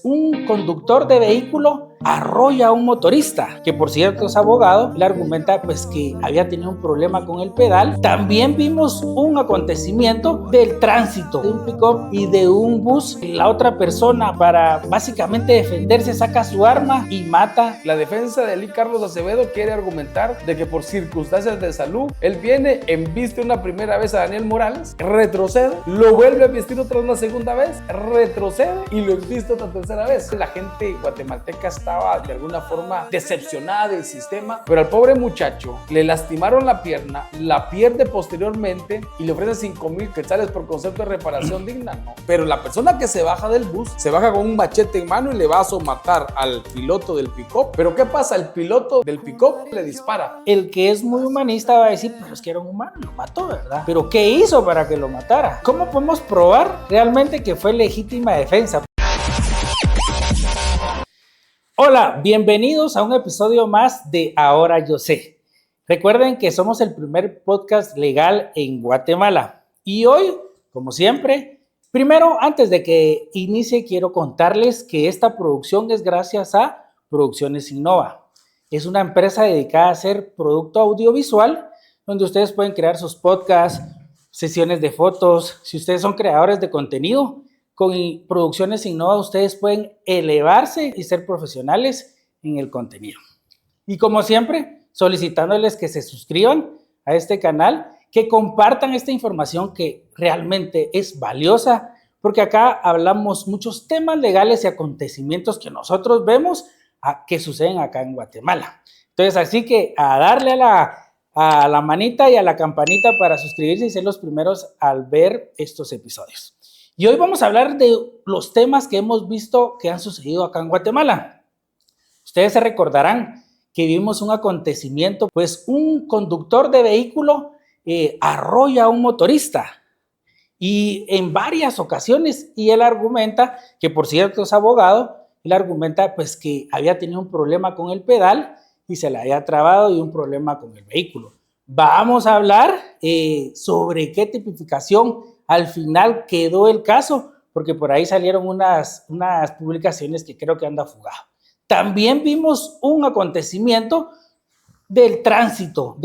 Un conductor de vehículo arrolla a un motorista, que por cierto es abogado. Le argumenta pues que había tenido un problema con el pedal. También vimos un acontecimiento del tránsito, de un pick-up y de un bus. La otra persona, para básicamente defenderse, saca su arma y mata. La defensa de Lee Carlos Acevedo quiere argumentar de que por circunstancias de salud, él viene, embiste una primera vez a Daniel Morales, retrocede, lo vuelve a embistir otra una segunda vez, retrocede y lo embiste otra tercera vez. La gente guatemalteca estaba de alguna forma decepcionada del sistema, pero al pobre muchacho le lastimaron la pierna, la pierde posteriormente y le ofrecen 5,000 quetzales por concepto de reparación digna, ¿no? Pero la persona que se baja del bus, se baja con un machete en mano y le va a somatar al piloto del pick-up. Pero ¿qué pasa? El piloto del pick-up le dispara. El que es muy humanista va a decir, pero es que era un humano, lo mató, ¿verdad? ¿Pero qué hizo para que lo matara? ¿Cómo podemos probar realmente que fue legítima defensa? Hola, bienvenidos a un episodio más de Ahora Yo Sé. Recuerden que somos el primer podcast legal en Guatemala. Y hoy, como siempre, primero, antes de que inicie, quiero contarles que esta producción es gracias a Producciones Innova. Es una empresa dedicada a hacer producto audiovisual, donde ustedes pueden crear sus podcasts, sesiones de fotos. Si ustedes son creadores de contenido, con Producciones Innova ustedes pueden elevarse y ser profesionales en el contenido. Y como siempre, solicitándoles que se suscriban a este canal, que compartan esta información que realmente es valiosa, porque acá hablamos muchos temas legales y acontecimientos que nosotros vemos que suceden acá en Guatemala. Entonces, así que a darle a la manita y a la campanita para suscribirse y ser los primeros al ver estos episodios. Y hoy vamos a hablar de los temas que hemos visto que han sucedido acá en Guatemala. Ustedes se recordarán que vimos un acontecimiento, pues un conductor de vehículo arrolla a un motorista y en varias ocasiones, y él argumenta, que por cierto es abogado, él argumenta pues que había tenido un problema con el pedal y se le había trabado y un problema con el vehículo. Vamos a hablar sobre qué tipificación al final quedó el caso, porque por ahí salieron unas publicaciones que creo que anda fugado. También vimos un acontecimiento del tránsito,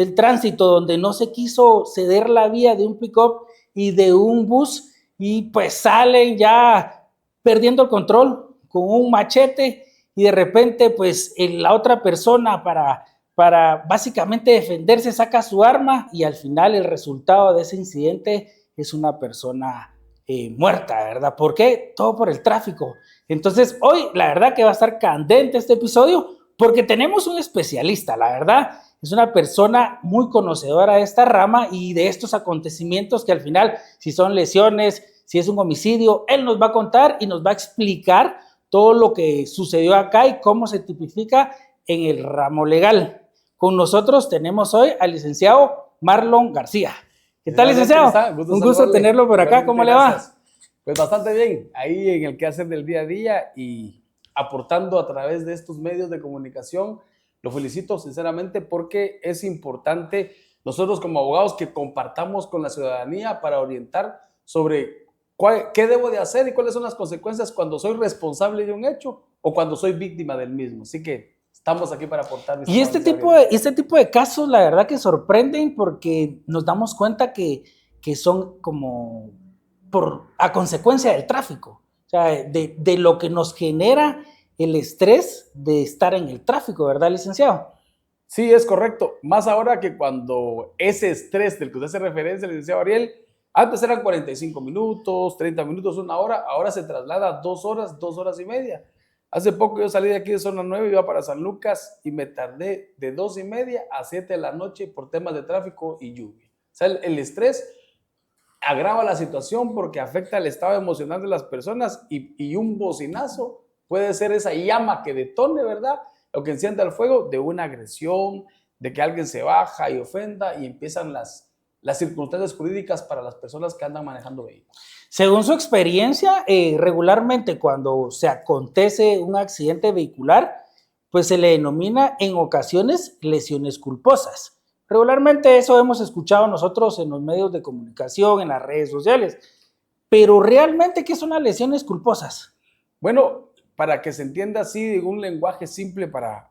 donde no se quiso ceder la vía de un pick-up y de un bus, y pues salen ya perdiendo el control con un machete, y de repente pues la otra persona para básicamente defenderse saca su arma, y al final el resultado de ese incidente es una persona muerta, ¿verdad? ¿Por qué? Todo por el tráfico. Entonces hoy la verdad que va a estar candente este episodio, porque tenemos un especialista, la verdad, es una persona muy conocedora de esta rama y de estos acontecimientos que al final, si son lesiones, si es un homicidio, él nos va a contar y nos va a explicar todo lo que sucedió acá y cómo se tipifica en el ramo legal. Con nosotros tenemos hoy al licenciado Marlon García. ¿Qué tal, licenciado? Un gusto tenerlo por acá. ¿Cómo le va? Pues bastante bien, ahí en el quehacer del día a día y aportando a través de estos medios de comunicación. Lo felicito sinceramente porque es importante nosotros como abogados que compartamos con la ciudadanía para orientar sobre qué debo de hacer y cuáles son las consecuencias cuando soy responsable de un hecho o cuando soy víctima del mismo. Así que estamos aquí para aportar. Y este tipo de casos, la verdad que sorprenden porque nos damos cuenta que son como a consecuencia del tráfico. O sea, de lo que nos genera el estrés de estar en el tráfico, ¿verdad, licenciado? Sí, es correcto. Más ahora que cuando ese estrés del que usted hace referencia, licenciado Ariel, antes eran 45 minutos, 30 minutos, una hora, ahora se traslada a 2 horas, 2 horas y media. Hace poco yo salí de aquí de zona 9, iba para San Lucas y me tardé de 2:30 a 7 de la noche por temas de tráfico y lluvia. O sea, el estrés agrava la situación porque afecta el estado emocional de las personas y un bocinazo puede ser esa llama que detone, ¿verdad? Lo que enciende el fuego de una agresión, de que alguien se baja y ofenda y empiezan las circunstancias jurídicas para las personas que andan manejando vehículos. Según su experiencia, regularmente cuando se acontece un accidente vehicular, pues se le denomina en ocasiones lesiones culposas. Regularmente eso hemos escuchado nosotros en los medios de comunicación, en las redes sociales. Pero realmente, ¿qué son las lesiones culposas? Bueno, para que se entienda así de un lenguaje simple para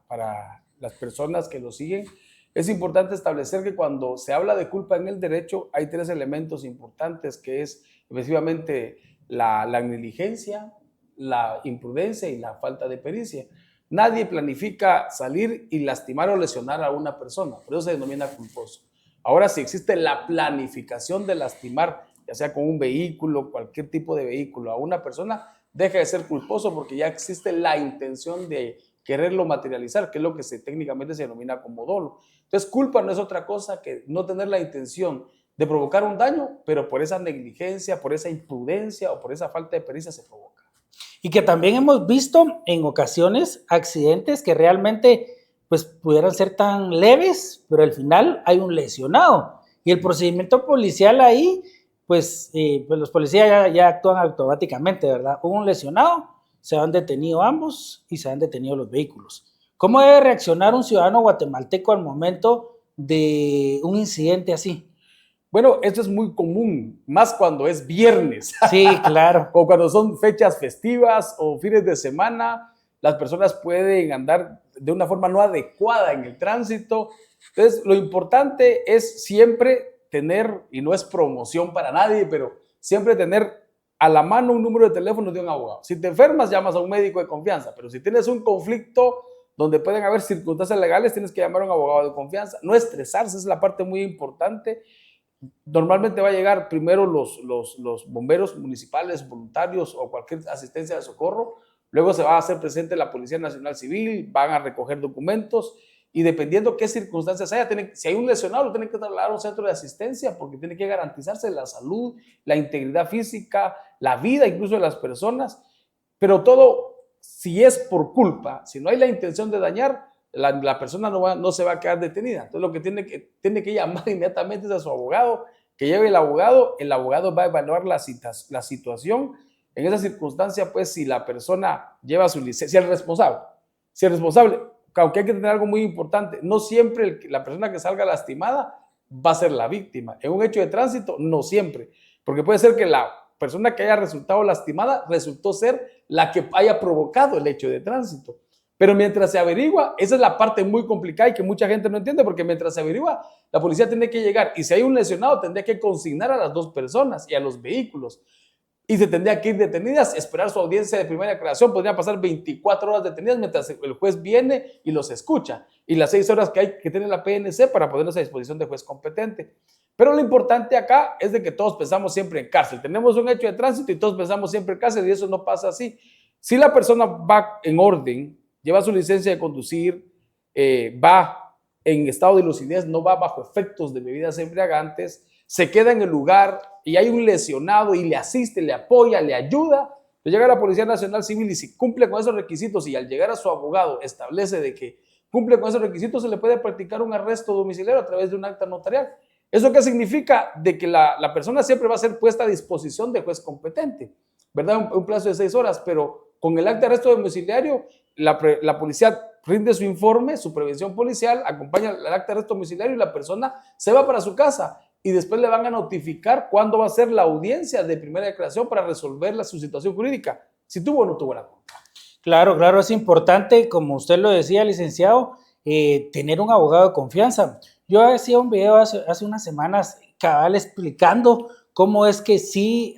las personas que lo siguen, es importante establecer que cuando se habla de culpa en el derecho hay tres elementos importantes, que es efectivamente la negligencia, la imprudencia y la falta de pericia. Nadie planifica salir y lastimar o lesionar a una persona, por eso se denomina culposo. Ahora, si existe la planificación de lastimar, ya sea con un vehículo, cualquier tipo de vehículo, a una persona, deja de ser culposo porque ya existe la intención de quererlo materializar, que es lo que técnicamente se denomina como dolo. Entonces, culpa no es otra cosa que no tener la intención de provocar un daño, pero por esa negligencia, por esa imprudencia o por esa falta de pericia se provoca. Y que también hemos visto en ocasiones accidentes que realmente pues pudieran ser tan leves, pero al final hay un lesionado. Y el procedimiento policial ahí, pues los policías ya actúan automáticamente, ¿verdad? Hubo un lesionado, se han detenido ambos y se han detenido los vehículos. ¿Cómo debe reaccionar un ciudadano guatemalteco al momento de un incidente así? Bueno, esto es muy común, más cuando es viernes. Sí, claro. O cuando son fechas festivas o fines de semana, las personas pueden andar de una forma no adecuada en el tránsito. Entonces, lo importante es siempre tener, y no es promoción para nadie, pero siempre tener a la mano un número de teléfono de un abogado. Si te enfermas, llamas a un médico de confianza, pero si tienes un conflicto donde pueden haber circunstancias legales, tienes que llamar a un abogado de confianza. No estresarse, es la parte muy importante. Normalmente va a llegar primero los bomberos municipales, voluntarios o cualquier asistencia de socorro. Luego se va a hacer presente la Policía Nacional Civil, van a recoger documentos y dependiendo qué circunstancias haya, si hay un lesionado, lo tienen que trasladar a un centro de asistencia porque tiene que garantizarse la salud, la integridad física, la vida incluso de las personas. Pero todo, si es por culpa, si no hay la intención de dañar, la persona no se va a quedar detenida. Entonces lo que tiene que llamar inmediatamente es a su abogado, que lleve el abogado va a evaluar la situación. En esa circunstancia, pues si la persona lleva su licencia, si el responsable, aunque hay que tener algo muy importante, no siempre la persona que salga lastimada va a ser la víctima. En un hecho de tránsito, no siempre, porque puede ser que la persona que haya resultado lastimada resultó ser la que haya provocado el hecho de tránsito. Pero mientras se averigua, esa es la parte muy complicada y que mucha gente no entiende, porque mientras se averigua, la policía tiene que llegar y si hay un lesionado, tendría que consignar a las dos personas y a los vehículos. Y se tendría que ir detenidas, esperar su audiencia de primera declaración, podría pasar 24 horas detenidas mientras el juez viene y los escucha. Y las 6 horas que hay que tener la PNC para ponerlos a disposición del juez competente. Pero lo importante acá es de que todos pensamos siempre en cárcel. Tenemos un hecho de tránsito y todos pensamos siempre en cárcel y eso no pasa así. Si la persona va en orden, lleva su licencia de conducir, va en estado de lucidez, no va bajo efectos de bebidas embriagantes, se queda en el lugar y hay un lesionado y le asiste, le apoya, le ayuda, le llega a la Policía Nacional Civil y si cumple con esos requisitos y al llegar a su abogado establece de que cumple con esos requisitos, se le puede practicar un arresto domiciliario a través de un acta notarial. ¿Eso qué significa? De que la persona siempre va a ser puesta a disposición del juez competente, ¿verdad? Un plazo de 6 horas, pero con el acta de arresto domiciliario, la policía rinde su informe, su prevención policial, acompaña el acta de arresto domiciliario y la persona se va para su casa y después le van a notificar cuándo va a ser la audiencia de primera declaración para resolver su situación jurídica, si tuvo o no tuvo la culpa. Claro, claro, es importante, como usted lo decía, licenciado, tener un abogado de confianza. Yo hacía un video hace unas semanas cabal explicando cómo es que sí,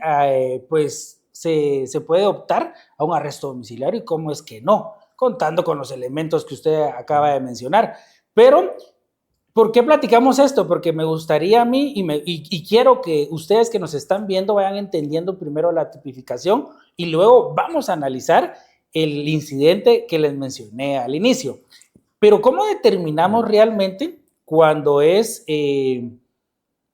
pues se puede optar a un arresto domiciliario y cómo es que no, contando con los elementos que usted acaba de mencionar. Pero, ¿por qué platicamos esto? Porque me gustaría a mí y quiero que ustedes que nos están viendo vayan entendiendo primero la tipificación y luego vamos a analizar el incidente que les mencioné al inicio. Pero ¿cómo determinamos realmente cuando es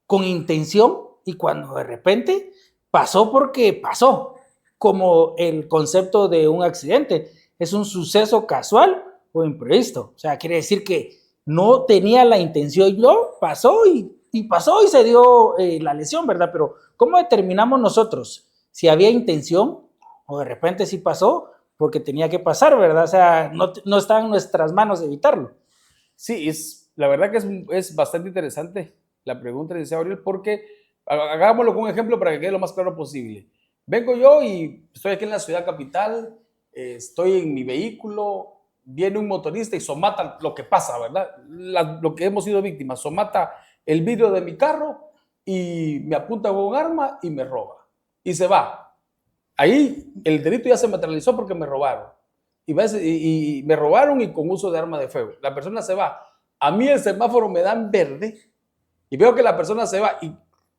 con intención y cuando de repente pasó porque pasó? Como el concepto de un accidente. ¿Es un suceso casual o imprevisto? O sea, quiere decir que no tenía la intención, pasó y pasó y se dio la lesión, ¿verdad? Pero ¿cómo determinamos nosotros si había intención o de repente sí pasó porque tenía que pasar, ¿verdad? O sea, no está en nuestras manos evitarlo. Sí, la verdad que es bastante interesante la pregunta, licenciado Ariel, porque hagámoslo con un ejemplo para que quede lo más claro posible. Vengo yo y estoy aquí en la ciudad capital estoy en mi vehículo, viene un motorista y somata lo que pasa, ¿verdad? Lo que hemos sido víctimas, somata el vidrio de mi carro y me apunta con un arma y me roba. Y se va. Ahí el delito ya se materializó porque me robaron. Y me robaron y con uso de arma de fuego. La persona se va. A mí el semáforo me da en verde y veo que la persona se va y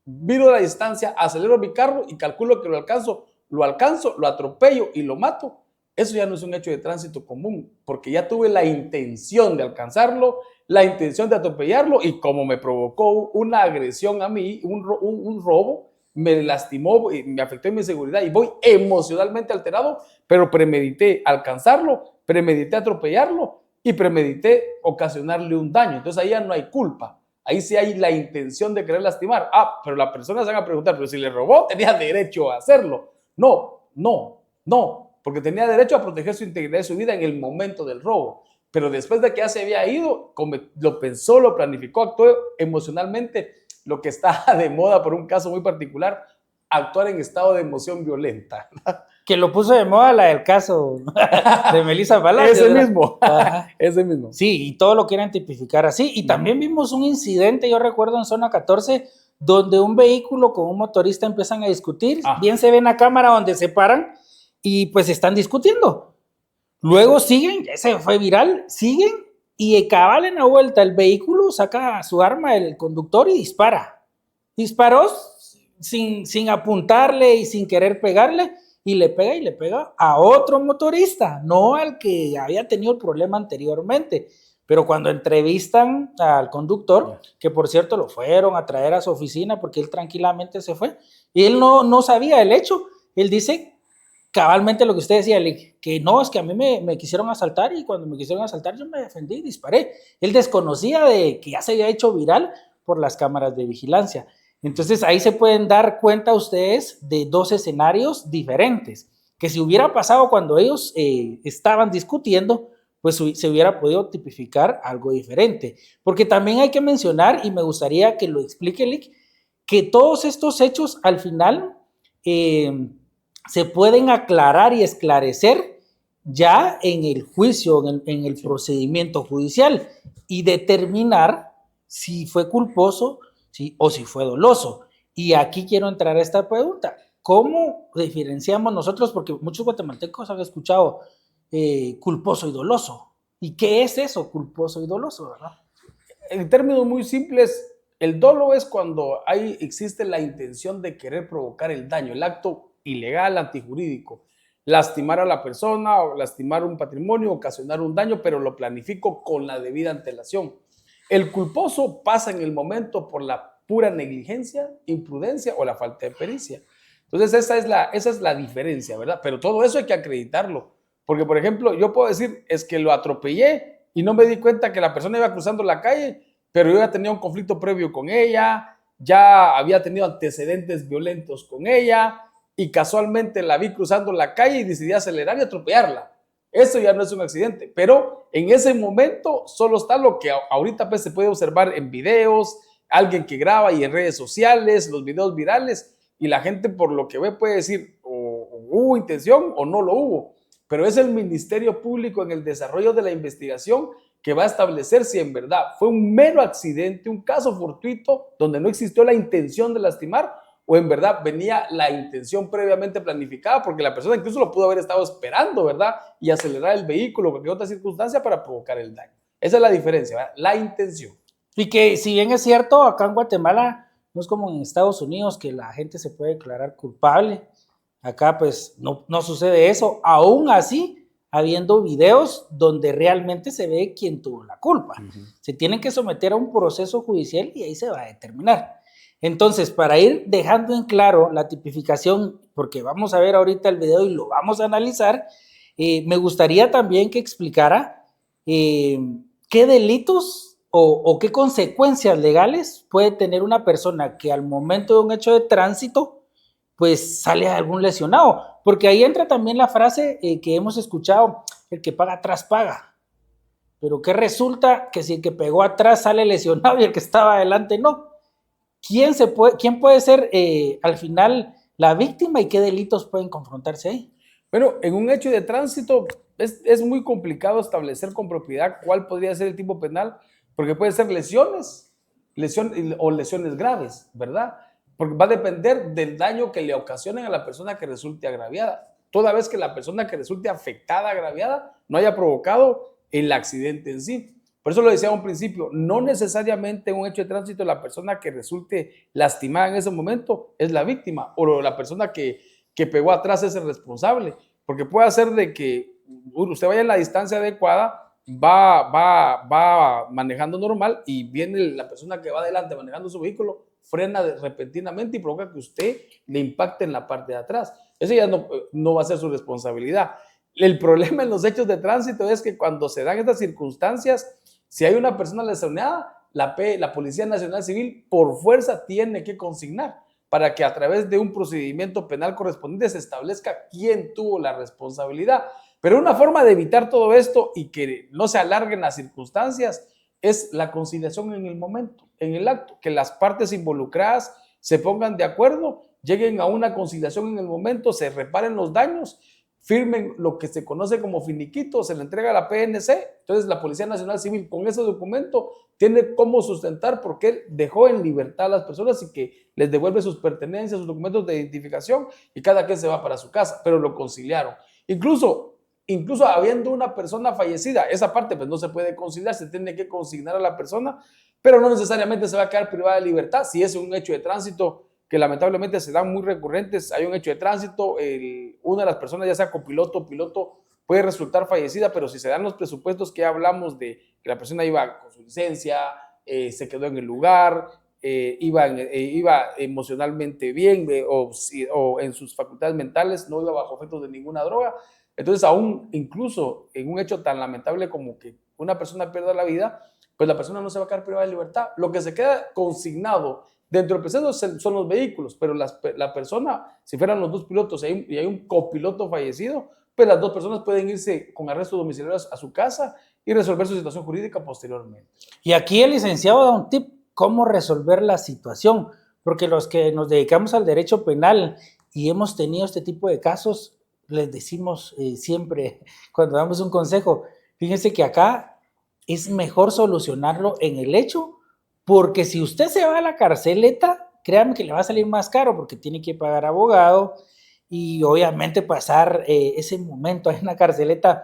miro la distancia, acelero mi carro y calculo que lo alcanzo, lo atropello y lo mato. Eso ya no es un hecho de tránsito común, porque ya tuve la intención de alcanzarlo, la intención de atropellarlo y como me provocó una agresión a mí, un robo, me lastimó, me afectó en mi seguridad y voy emocionalmente alterado, pero premedité alcanzarlo, premedité atropellarlo y premedité ocasionarle un daño. Entonces ahí ya no hay culpa. Ahí sí hay la intención de querer lastimar. Pero las personas se van a preguntar, pero si le robó, tenía derecho a hacerlo. No, porque tenía derecho a proteger su integridad y su vida en el momento del robo. Pero después de que ya se había ido, lo pensó, lo planificó, actuó emocionalmente, lo que está de moda por un caso muy particular, actuar en estado de emoción violenta. Que lo puso de moda la del caso de Melissa Palacios. Ese mismo. Sí, y todo lo quieren tipificar así. Y también vimos un incidente, yo recuerdo en Zona 14, donde un vehículo con un motorista empiezan a discutir. Bien se ve en la cámara donde se paran y pues están discutiendo. Luego siguen, ese fue viral, siguen y cabal en la vuelta el vehículo saca su arma el conductor y dispara. Disparó sin apuntarle y sin querer pegarle. Y le pega a otro motorista, no al que había tenido el problema anteriormente. Pero cuando entrevistan al conductor, que por cierto lo fueron a traer a su oficina porque él tranquilamente se fue, y él no sabía el hecho. Él dice cabalmente lo que usted decía, que no, es que a mí me quisieron asaltar y cuando me quisieron asaltar yo me defendí y disparé. Él desconocía de que ya se había hecho viral por las cámaras de vigilancia. Entonces ahí se pueden dar cuenta ustedes de dos escenarios diferentes, que si hubiera pasado cuando ellos estaban discutiendo, pues se hubiera podido tipificar algo diferente. Porque también hay que mencionar, y me gustaría que lo explique Lick, que todos estos hechos al final se pueden aclarar y esclarecer ya en el juicio, en el procedimiento judicial y determinar si fue culposo, ¿sí? O si fue doloso. Y aquí quiero entrar a esta pregunta. ¿Cómo diferenciamos nosotros? Porque muchos guatemaltecos han escuchado culposo y doloso. ¿Y qué es eso, culposo y doloso, verdad? En términos muy simples, el dolo es cuando existe la intención de querer provocar el daño, el acto ilegal, antijurídico. Lastimar a la persona, o lastimar un patrimonio, ocasionar un daño, pero lo planifico con la debida antelación. El culposo pasa en el momento por la pura negligencia, imprudencia o la falta de pericia. Entonces esa es la diferencia, ¿verdad? Pero todo eso hay que acreditarlo. Porque, por ejemplo, yo puedo decir, es que lo atropellé y no me di cuenta que la persona iba cruzando la calle, pero yo ya tenía un conflicto previo con ella, ya había tenido antecedentes violentos con ella y casualmente la vi cruzando la calle y decidí acelerar y atropellarla. Eso ya no es un accidente, pero en ese momento solo está lo que ahorita pues se puede observar en videos, alguien que graba y en redes sociales, los videos virales, y la gente por lo que ve puede decir o hubo intención o no lo hubo, pero es el Ministerio Público en el desarrollo de la investigación que va a establecer si en verdad fue un mero accidente, un caso fortuito donde no existió la intención de lastimar o en verdad venía la intención previamente planificada porque la persona incluso lo pudo haber estado esperando, ¿verdad? Y acelerar el vehículo o cualquier otra circunstancia para provocar el daño. Esa es la diferencia, ¿verdad? La intención. Y que si bien es cierto, acá en Guatemala no es como en Estados Unidos que la gente se puede declarar culpable. Acá pues no sucede eso. Aún así, habiendo videos donde realmente se ve quién tuvo la culpa. Se tienen que someter a un proceso judicial y ahí se va a determinar. Entonces, para ir dejando en claro la tipificación, porque vamos a ver ahorita el video y lo vamos a analizar, me gustaría también que explicara qué delitos o qué consecuencias legales puede tener una persona que al momento de un hecho de tránsito, pues sale algún lesionado. Porque ahí entra también la frase que hemos escuchado, el que paga atrás paga. Pero ¿qué resulta? Que si el que pegó atrás sale lesionado y el que estaba adelante no. ¿Quién puede ser al final la víctima y qué delitos pueden confrontarse ahí? Bueno, en un hecho de tránsito es muy complicado establecer con propiedad cuál podría ser el tipo penal, porque puede ser lesiones o lesiones graves, ¿verdad? Porque va a depender del daño que le ocasionen a la persona que resulte agraviada. Toda vez que la persona que resulte afectada, agraviada, no haya provocado el accidente en sí. Por eso lo decía a un principio, no necesariamente en un hecho de tránsito la persona que resulte lastimada en ese momento es la víctima o la persona que pegó atrás es el responsable, porque puede hacer de que usted vaya en la distancia adecuada, va manejando normal y viene la persona que va adelante manejando su vehículo, frena repentinamente y provoca que usted le impacte en la parte de atrás. Eso ya no va a ser su responsabilidad. El problema en los hechos de tránsito es que cuando se dan estas circunstancias, si hay una persona lesionada, la Policía Nacional Civil por fuerza tiene que consignar para que a través de un procedimiento penal correspondiente se establezca quién tuvo la responsabilidad. Pero una forma de evitar todo esto y que no se alarguen las circunstancias es la conciliación en el momento, en el acto, que las partes involucradas se pongan de acuerdo, lleguen a una conciliación en el momento, se reparen los daños, firmen lo que se conoce como finiquito, se le entrega a la PNC, entonces la Policía Nacional Civil con ese documento tiene cómo sustentar porque él dejó en libertad a las personas y que les devuelve sus pertenencias, sus documentos de identificación y cada quien se va para su casa, pero lo conciliaron. Incluso habiendo una persona fallecida, esa parte pues no se puede conciliar, se tiene que consignar a la persona, pero no necesariamente se va a quedar privada de libertad. Si es un hecho de tránsito que lamentablemente se dan muy recurrentes, hay un hecho de tránsito, una de las personas, ya sea copiloto o piloto, puede resultar fallecida, pero si se dan los presupuestos que hablamos de que la persona iba con su licencia, se quedó en el lugar, iba emocionalmente bien o en sus facultades mentales, no iba bajo efectos de ninguna droga, entonces aún incluso en un hecho tan lamentable como que una persona pierda la vida, pues la persona no se va a quedar privada de libertad. Lo que se queda consignado dentro del proceso son los vehículos, pero la persona, si fueran los dos pilotos y hay un copiloto fallecido, pues las dos personas pueden irse con arresto domiciliario a su casa y resolver su situación jurídica posteriormente. Y aquí el licenciado da un tip, cómo resolver la situación, porque los que nos dedicamos al derecho penal y hemos tenido este tipo de casos, les decimos siempre cuando damos un consejo, fíjense que acá es mejor solucionarlo en el hecho, porque si usted se va a la carceleta, créanme que le va a salir más caro porque tiene que pagar abogado y obviamente pasar ese momento en la carceleta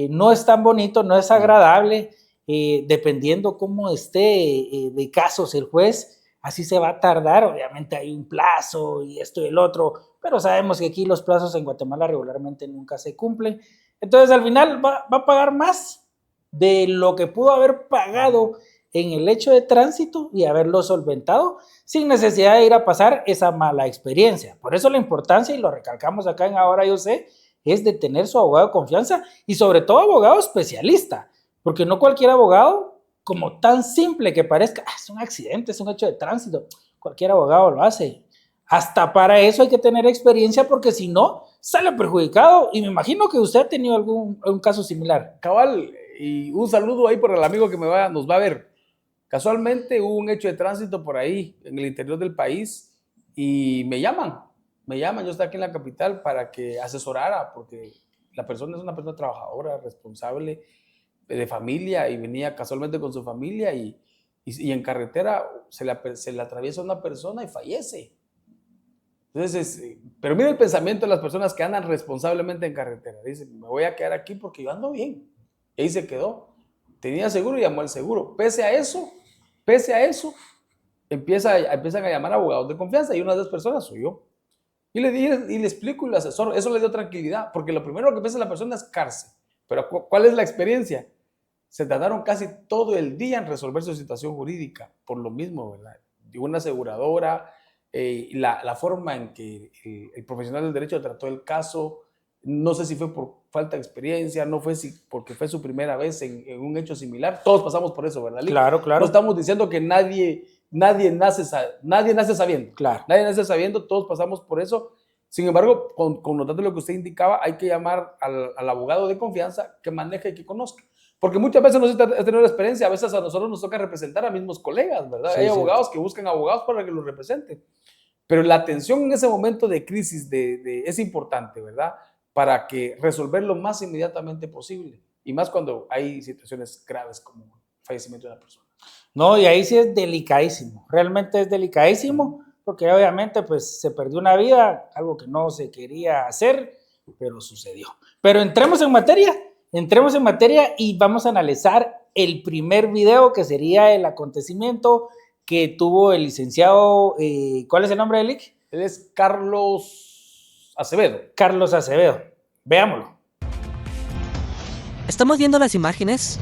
no es tan bonito, no es agradable, dependiendo cómo esté de casos el juez, así se va a tardar, obviamente hay un plazo y esto y el otro, pero sabemos que aquí los plazos en Guatemala regularmente nunca se cumplen, entonces al final va a pagar más de lo que pudo haber pagado en el hecho de tránsito y haberlo solventado sin necesidad de ir a pasar esa mala experiencia. Por eso la importancia, y lo recalcamos acá en Ahora Yo Sé, es de tener su abogado de confianza y sobre todo abogado especialista, porque no cualquier abogado, como tan simple que parezca, es un accidente, es un hecho de tránsito, cualquier abogado lo hace. Hasta para eso hay que tener experiencia porque si no, sale perjudicado y me imagino que usted ha tenido algún caso similar. Cabal, y un saludo ahí por el amigo que nos va a ver. Casualmente hubo un hecho de tránsito por ahí, en el interior del país, y me llaman, yo estoy aquí en la capital para que asesorara, porque la persona es una persona trabajadora, responsable, de familia, y venía casualmente con su familia, y en carretera se le atraviesa una persona y fallece. Entonces, pero mira el pensamiento de las personas que andan responsablemente en carretera. Dicen, me voy a quedar aquí porque yo ando bien. Y ahí se quedó. Tenía seguro y llamó al seguro. Pese a eso, empiezan a llamar abogados de confianza y una de esas personas soy yo. Y le dije, y le explico y le asesoro. Eso le dio tranquilidad, porque lo primero que piensa la persona es cárcel. Pero ¿cuál es la experiencia? Se tardaron casi todo el día en resolver su situación jurídica, por lo mismo, ¿verdad? De una aseguradora, la forma en que el profesional del derecho trató el caso, no sé si fue por falta de experiencia, no fue porque fue su primera vez en un hecho similar. Todos pasamos por eso, ¿verdad, Lick? Claro. No estamos diciendo que nadie nace sabiendo. Claro. Nadie nace sabiendo, todos pasamos por eso. Sin embargo, connotando lo que usted indicaba, hay que llamar al abogado de confianza que maneje y que conozca. Porque muchas veces no se ha tenido la experiencia, a veces a nosotros nos toca representar a mismos colegas, ¿verdad? Sí, hay abogados que buscan abogados para que los representen. Pero la atención en ese momento de crisis es importante, ¿verdad? para que resolver lo más inmediatamente posible. Y más cuando hay situaciones graves como el fallecimiento de una persona. No, y ahí sí es delicadísimo, realmente es delicadísimo, porque obviamente pues se perdió una vida, algo que no se quería hacer, pero sucedió. Pero entremos en materia y vamos a analizar el primer video que sería el acontecimiento que tuvo el licenciado, ¿cuál es el nombre del IC? Él es Carlos Acevedo. Carlos Acevedo, veámoslo. Estamos viendo las imágenes.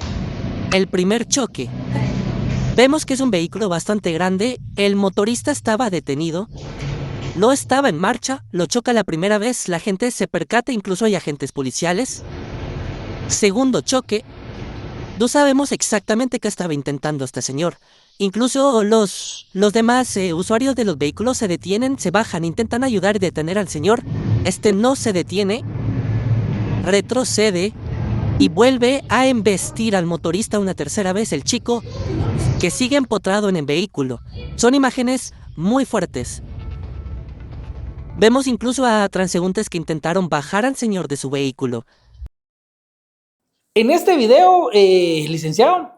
El primer choque. Vemos que es un vehículo bastante grande. El motorista estaba detenido. No estaba en marcha. Lo choca la primera vez. La gente se percata, incluso hay agentes policiales. Segundo choque. No sabemos exactamente qué estaba intentando este señor. Incluso los demás usuarios de los vehículos se detienen, se bajan, intentan ayudar y detener al señor. Este no se detiene. Retrocede. Y vuelve a embestir al motorista una tercera vez, el chico que sigue empotrado en el vehículo. Son imágenes muy fuertes. Vemos incluso a transeúntes que intentaron bajar al señor de su vehículo. En este video, licenciado,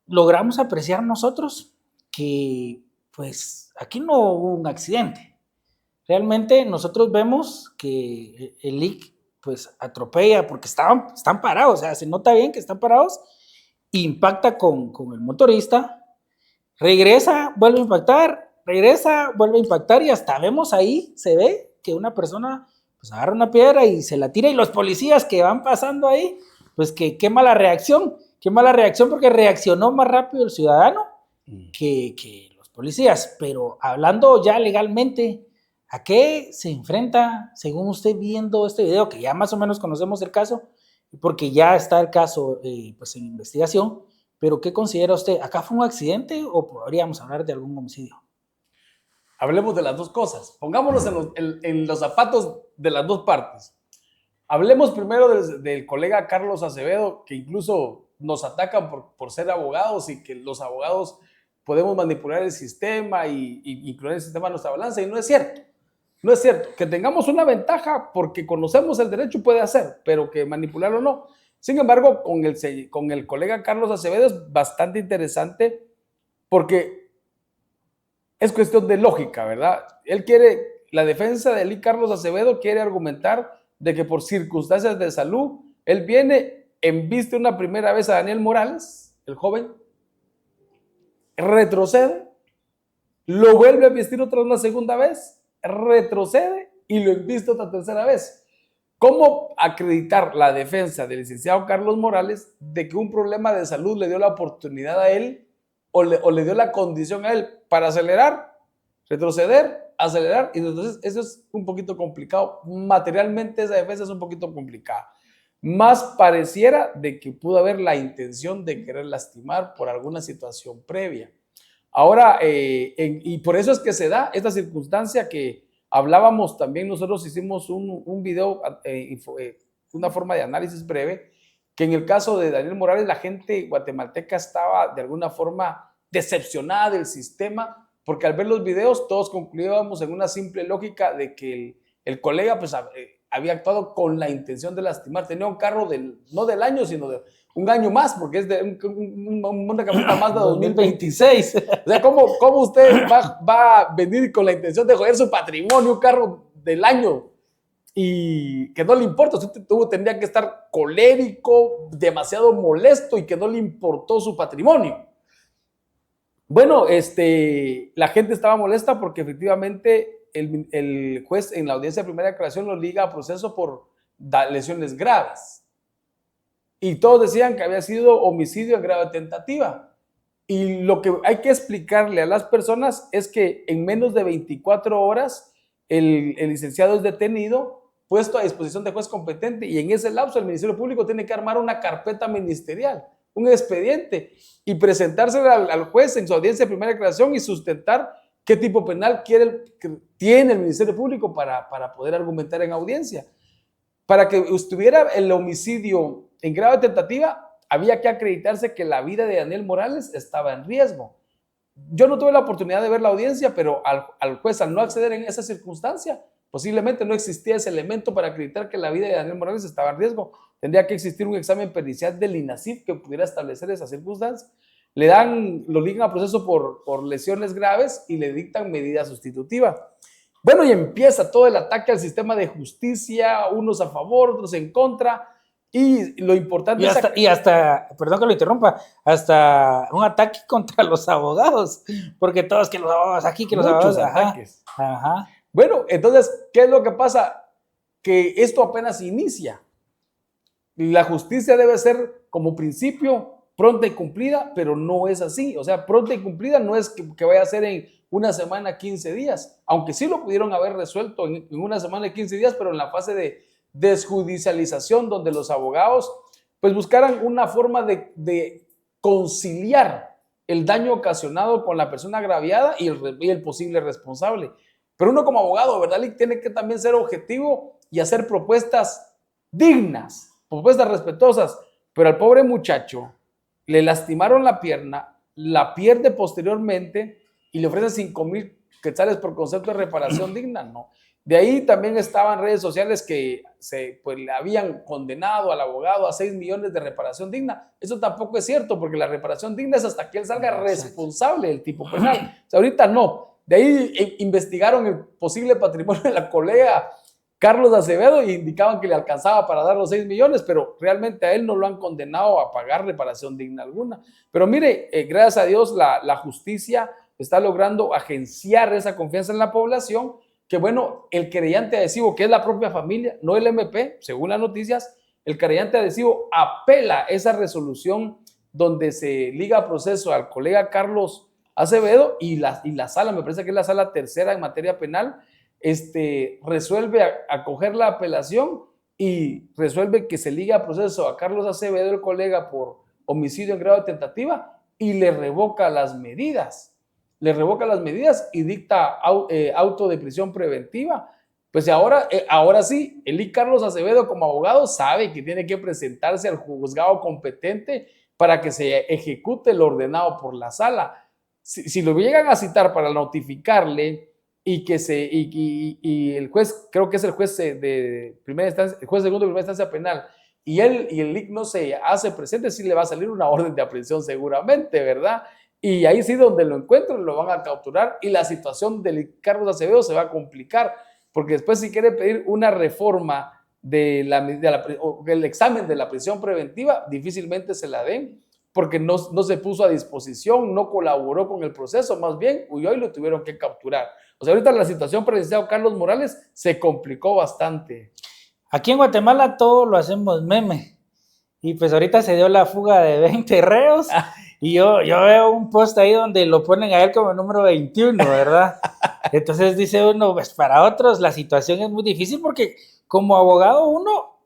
logramos apreciar nosotros que pues aquí no hubo un accidente. Realmente nosotros vemos que el IC pues atropella porque están parados, o sea, se nota bien que están parados, impacta con el motorista, regresa, vuelve a impactar, regresa, vuelve a impactar y hasta vemos ahí, se ve que una persona pues agarra una piedra y se la tira y los policías que van pasando ahí, pues que qué mala reacción porque reaccionó más rápido el ciudadano que los policías, pero hablando ya legalmente, ¿a qué se enfrenta, según usted viendo este video, que ya más o menos conocemos el caso, porque ya está el caso pues en investigación, pero qué considera usted? ¿Acá fue un accidente o podríamos hablar de algún homicidio? Hablemos de las dos cosas. Pongámonos en los zapatos de las dos partes. Hablemos primero del colega Carlos Acevedo, que incluso nos atacan por ser abogados y que los abogados podemos manipular el sistema y incluir el sistema en nuestra balanza, y no es cierto. No es cierto. Que tengamos una ventaja porque conocemos el derecho puede hacer, pero que manipularlo no. Sin embargo, con el colega Carlos Acevedo es bastante interesante porque es cuestión de lógica, ¿verdad? La defensa de Carlos Acevedo quiere argumentar de que por circunstancias de salud, él viene, embiste una primera vez a Daniel Morales, el joven, retrocede, lo vuelve a embistir una segunda vez, retrocede y lo embiste otra tercera vez. ¿Cómo acreditar la defensa del licenciado Carlos Morales de que un problema de salud le dio la oportunidad a él o le dio la condición a él para acelerar, retroceder, acelerar? Y entonces eso es un poquito complicado. Materialmente esa defensa es un poquito complicada. Más pareciera de que pudo haber la intención de querer lastimar por alguna situación previa. Ahora, y por eso es que se da esta circunstancia que hablábamos también, nosotros hicimos un video, una forma de análisis breve, que en el caso de Daniel Morales, la gente guatemalteca estaba de alguna forma decepcionada del sistema, porque al ver los videos todos concluíamos en una simple lógica de que el colega pues había actuado con la intención de lastimar. Tenía un carro no del año, sino de un año más, porque es de una camioneta Mazda 2026. O sea, ¿cómo usted va a venir con la intención de joder su patrimonio, un carro del año, y que no le importa? Usted tendría que estar colérico, demasiado molesto, y que no le importó su patrimonio. Bueno, la gente estaba molesta porque efectivamente el juez en la audiencia de primera declaración lo liga a proceso por lesiones graves. Y todos decían que había sido homicidio en grado de tentativa. Y lo que hay que explicarle a las personas es que en menos de 24 horas el licenciado es detenido, puesto a disposición de juez competente, y en ese lapso el Ministerio Público tiene que armar una carpeta ministerial, un expediente, y presentarse al juez en su audiencia de primera declaración y sustentar qué tipo penal tiene el Ministerio Público para poder argumentar en audiencia. Para que estuviera el homicidio en grado de tentativa, había que acreditarse que la vida de Daniel Morales estaba en riesgo. Yo no tuve la oportunidad de ver la audiencia, pero al juez, al no acceder en esa circunstancia, Posiblemente no existía ese elemento para acreditar que la vida de Daniel Morales estaba en riesgo. Tendría que existir un examen pericial del INASIF que pudiera establecer esas circunstancias. Lo ligan a proceso por lesiones graves y le dictan medida sustitutiva. Bueno, y empieza todo el ataque al sistema de justicia, unos a favor, otros en contra. Y lo importante y hasta, perdón que lo interrumpa, hasta un ataque contra los abogados, porque todos que los abogados aquí, que los abogados, ataques. Ajá. Bueno, entonces, ¿qué es lo que pasa? Que esto apenas inicia. La justicia debe ser como principio pronta y cumplida, pero no es así. O sea, pronta y cumplida no es que vaya a ser en una semana, 15 días, aunque sí lo pudieron haber resuelto en una semana y 15 días, pero en la fase de desjudicialización, donde los abogados pues buscaran una forma de conciliar el daño ocasionado con la persona agraviada y el posible responsable. Pero uno como abogado, ¿verdad? Tiene que también ser objetivo y hacer propuestas dignas, propuestas respetuosas. Pero al pobre muchacho le lastimaron la pierna, la pierde posteriormente y le ofrecen 5,000 quetzales por concepto de reparación digna, ¿no? De ahí también estaban redes sociales que le habían condenado al abogado a 6 millones de reparación digna. Eso tampoco es cierto, porque la reparación digna es hasta que él salga responsable del tipo penal. O sea, ahorita no. De ahí investigaron el posible patrimonio de la colega Carlos Acevedo y indicaban que le alcanzaba para dar los 6 millones, pero realmente a él no lo han condenado a pagar reparación digna alguna. Pero mire, gracias a Dios la justicia está logrando agenciar esa confianza en la población, que bueno, el querellante adhesivo, que es la propia familia, no el MP, según las noticias, el querellante adhesivo apela esa resolución donde se liga a proceso al colega Carlos Acevedo y la sala, me parece que es la sala tercera en materia penal, resuelve acoger la apelación y resuelve que se liga a proceso a Carlos Acevedo, el colega, por homicidio en grado de tentativa y le revoca las medidas. Y dicta auto de prisión preventiva. Pues ahora sí, el Carlos Acevedo como abogado sabe que tiene que presentarse al juzgado competente para que se ejecute lo ordenado por la sala. Si lo llegan a citar para notificarle y el juez, creo que es el juez de primera instancia, el juez segundo de primera instancia penal, y el IC no se hace presente, sí le va a salir una orden de aprehensión seguramente, ¿verdad? Y ahí sí, donde lo encuentren, lo van a capturar y la situación del Carlos Acevedo se va a complicar, porque después si quiere pedir una reforma del examen de la prisión preventiva, difícilmente se la den, porque no se puso a disposición, no colaboró con el proceso, más bien huyó y lo tuvieron que capturar. O sea, ahorita la situación para el licenciado Carlos Morales se complicó bastante. Aquí en Guatemala todo lo hacemos meme. Y pues ahorita se dio la fuga de 20 reos. Y yo veo un post ahí donde lo ponen a él como número 21, ¿verdad? Entonces dice uno, pues para otros la situación es muy difícil porque como abogado uno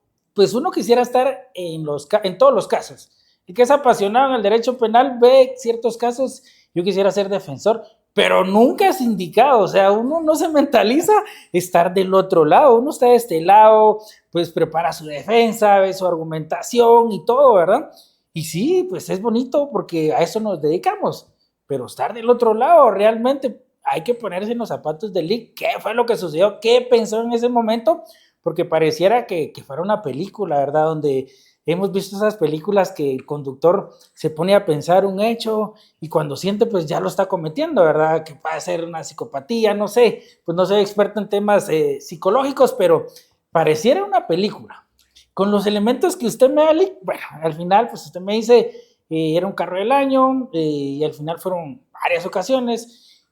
quisiera estar en todos los casos. El que es apasionado en el derecho penal ve ciertos casos, yo quisiera ser defensor, pero nunca sindicado. O sea, uno no se mentaliza estar del otro lado, uno está de este lado, pues prepara su defensa, ve su argumentación y todo, ¿verdad? Y sí, pues es bonito porque a eso nos dedicamos, pero estar del otro lado realmente hay que ponerse en los zapatos del Lic. ¿Qué fue lo que sucedió? ¿Qué pensó en ese momento? Porque pareciera que fuera una película, ¿verdad? Donde hemos visto esas películas que el conductor se pone a pensar un hecho y cuando siente pues ya lo está cometiendo, ¿verdad? Que puede ser una psicopatía, no sé, pues no soy experto en temas psicológicos, pero pareciera una película. Con los elementos que usted me da, bueno, al final pues usted me dice, era un carro del año y al final fueron varias ocasiones,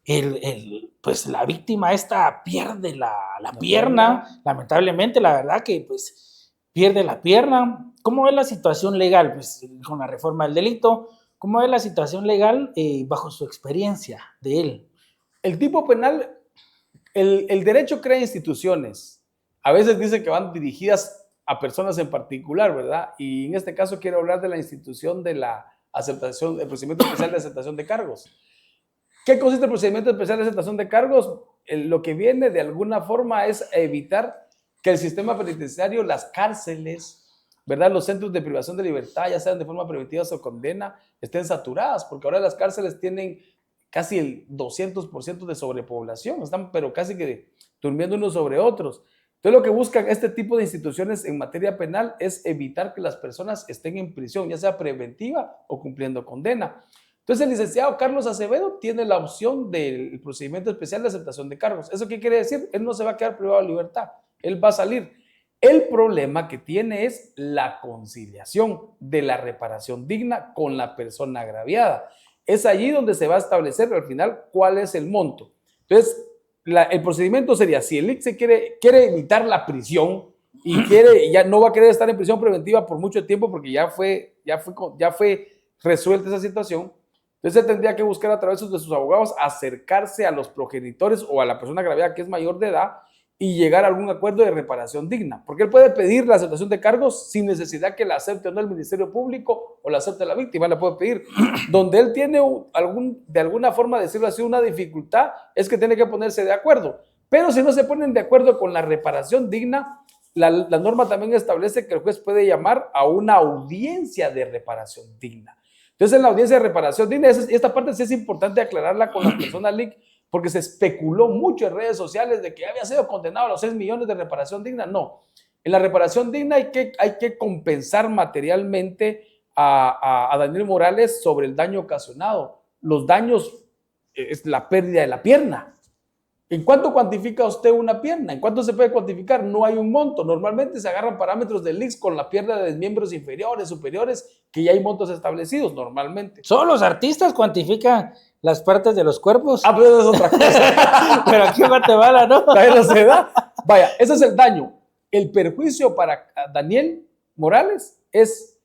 pues la víctima esta pierde la pierna, lamentablemente, la verdad que pues pierde la pierna. ¿Cómo ve la situación legal? Pues con la reforma del delito, ¿cómo ve la situación legal bajo su experiencia de él? El tipo penal, el derecho crea instituciones. A veces dice que van dirigidas a personas en particular, ¿verdad? Y en este caso quiero hablar de la institución de la aceptación, el procedimiento especial de aceptación de cargos. ¿Qué consiste el procedimiento especial de aceptación de cargos? Lo que viene de alguna forma es evitar que el sistema penitenciario, las cárceles, ¿verdad? Los centros de privación de libertad, ya sean de forma preventiva o condena, estén saturadas, porque ahora las cárceles tienen casi el 200% de sobrepoblación, están pero casi que durmiendo unos sobre otros. Entonces lo que buscan este tipo de instituciones en materia penal es evitar que las personas estén en prisión, ya sea preventiva o cumpliendo condena. Entonces el licenciado Carlos Acevedo tiene la opción del procedimiento especial de aceptación de cargos. ¿Eso qué quiere decir? Él no se va a quedar privado de libertad, él va a salir. El problema que tiene es la conciliación de la reparación digna con la persona agraviada. Es allí donde se va a establecer al final cuál es el monto. Entonces, el procedimiento sería, si el ICSE quiere evitar la prisión y ya no va a querer estar en prisión preventiva por mucho tiempo porque ya fue resuelta esa situación, entonces tendría que buscar a través de sus abogados acercarse a los progenitores o a la persona agraviada que es mayor de edad y llegar a algún acuerdo de reparación digna, porque él puede pedir la aceptación de cargos sin necesidad que la acepte o no el Ministerio Público o la acepte la víctima, la puede pedir. Donde él tiene de alguna forma, decirlo así, una dificultad, es que tiene que ponerse de acuerdo. Pero si no se ponen de acuerdo con la reparación digna, la norma también establece que el juez puede llamar a una audiencia de reparación digna. Entonces, en la audiencia de reparación digna, esta parte sí es importante aclararla con las personas LIC, porque se especuló mucho en redes sociales de que había sido condenado a los 6 millones de reparación digna. No, en la reparación digna hay que compensar materialmente a Daniel Morales sobre el daño ocasionado. Los daños es la pérdida de la pierna. ¿En cuánto cuantifica usted una pierna? ¿En cuánto se puede cuantificar? No hay un monto. Normalmente se agarran parámetros del ICS con la pérdida de miembros inferiores, superiores, que ya hay montos establecidos normalmente. Solo los artistas cuantifican las partes de los cuerpos. Ah, pero eso es otra cosa. Pero aquí en Guatemala, ¿no? No se da. Vaya, ese es el daño. El perjuicio para Daniel Morales es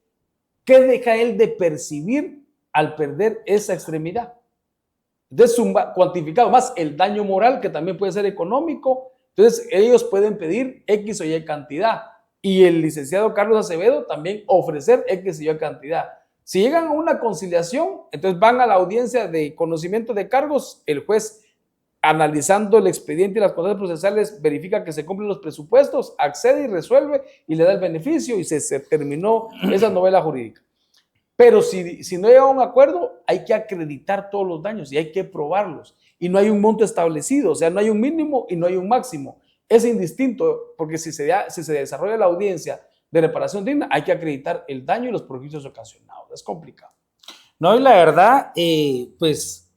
qué deja él de percibir al perder esa extremidad. Entonces, cuantificado más el daño moral, que también puede ser económico. Entonces, ellos pueden pedir X o Y cantidad. Y el licenciado Carlos Acevedo también ofrecer X y Y cantidad. Si llegan a una conciliación, entonces van a la audiencia de conocimiento de cargos. El juez, analizando el expediente y las conductas procesales, verifica que se cumplen los presupuestos, accede y resuelve y le da el beneficio y se terminó esa novela jurídica. Pero si no llega a un acuerdo, hay que acreditar todos los daños y hay que probarlos. Y no hay un monto establecido, o sea, no hay un mínimo y no hay un máximo. Es indistinto, porque si se desarrolla la audiencia de reparación digna, hay que acreditar el daño y los perjuicios ocasionados. Es complicado. No, y la verdad, pues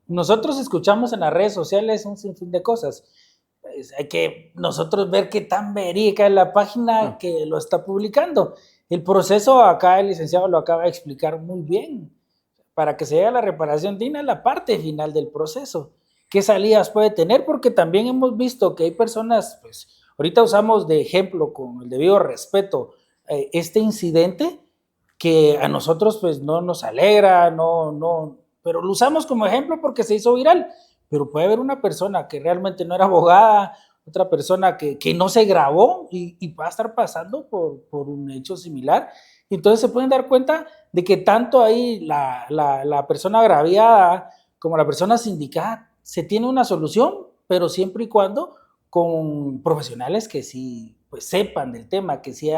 nosotros escuchamos en las redes sociales un sinfín de cosas. Pues hay que nosotros ver qué tan verídica es la página que lo está publicando. El proceso acá el licenciado lo acaba de explicar muy bien. Para que se llegue a la reparación digna, la parte final del proceso. ¿Qué salidas puede tener? Porque también hemos visto que hay personas, pues ahorita usamos de ejemplo con el debido respeto este incidente que a nosotros pues no nos alegra, pero lo usamos como ejemplo porque se hizo viral. Pero puede haber una persona que realmente no era abogada, otra persona que no se grabó y va a estar pasando por un hecho similar. Entonces se pueden dar cuenta de que tanto ahí la persona agraviada como la persona sindicada se tiene una solución, pero siempre y cuando con profesionales que sí pues, sepan del tema, que sí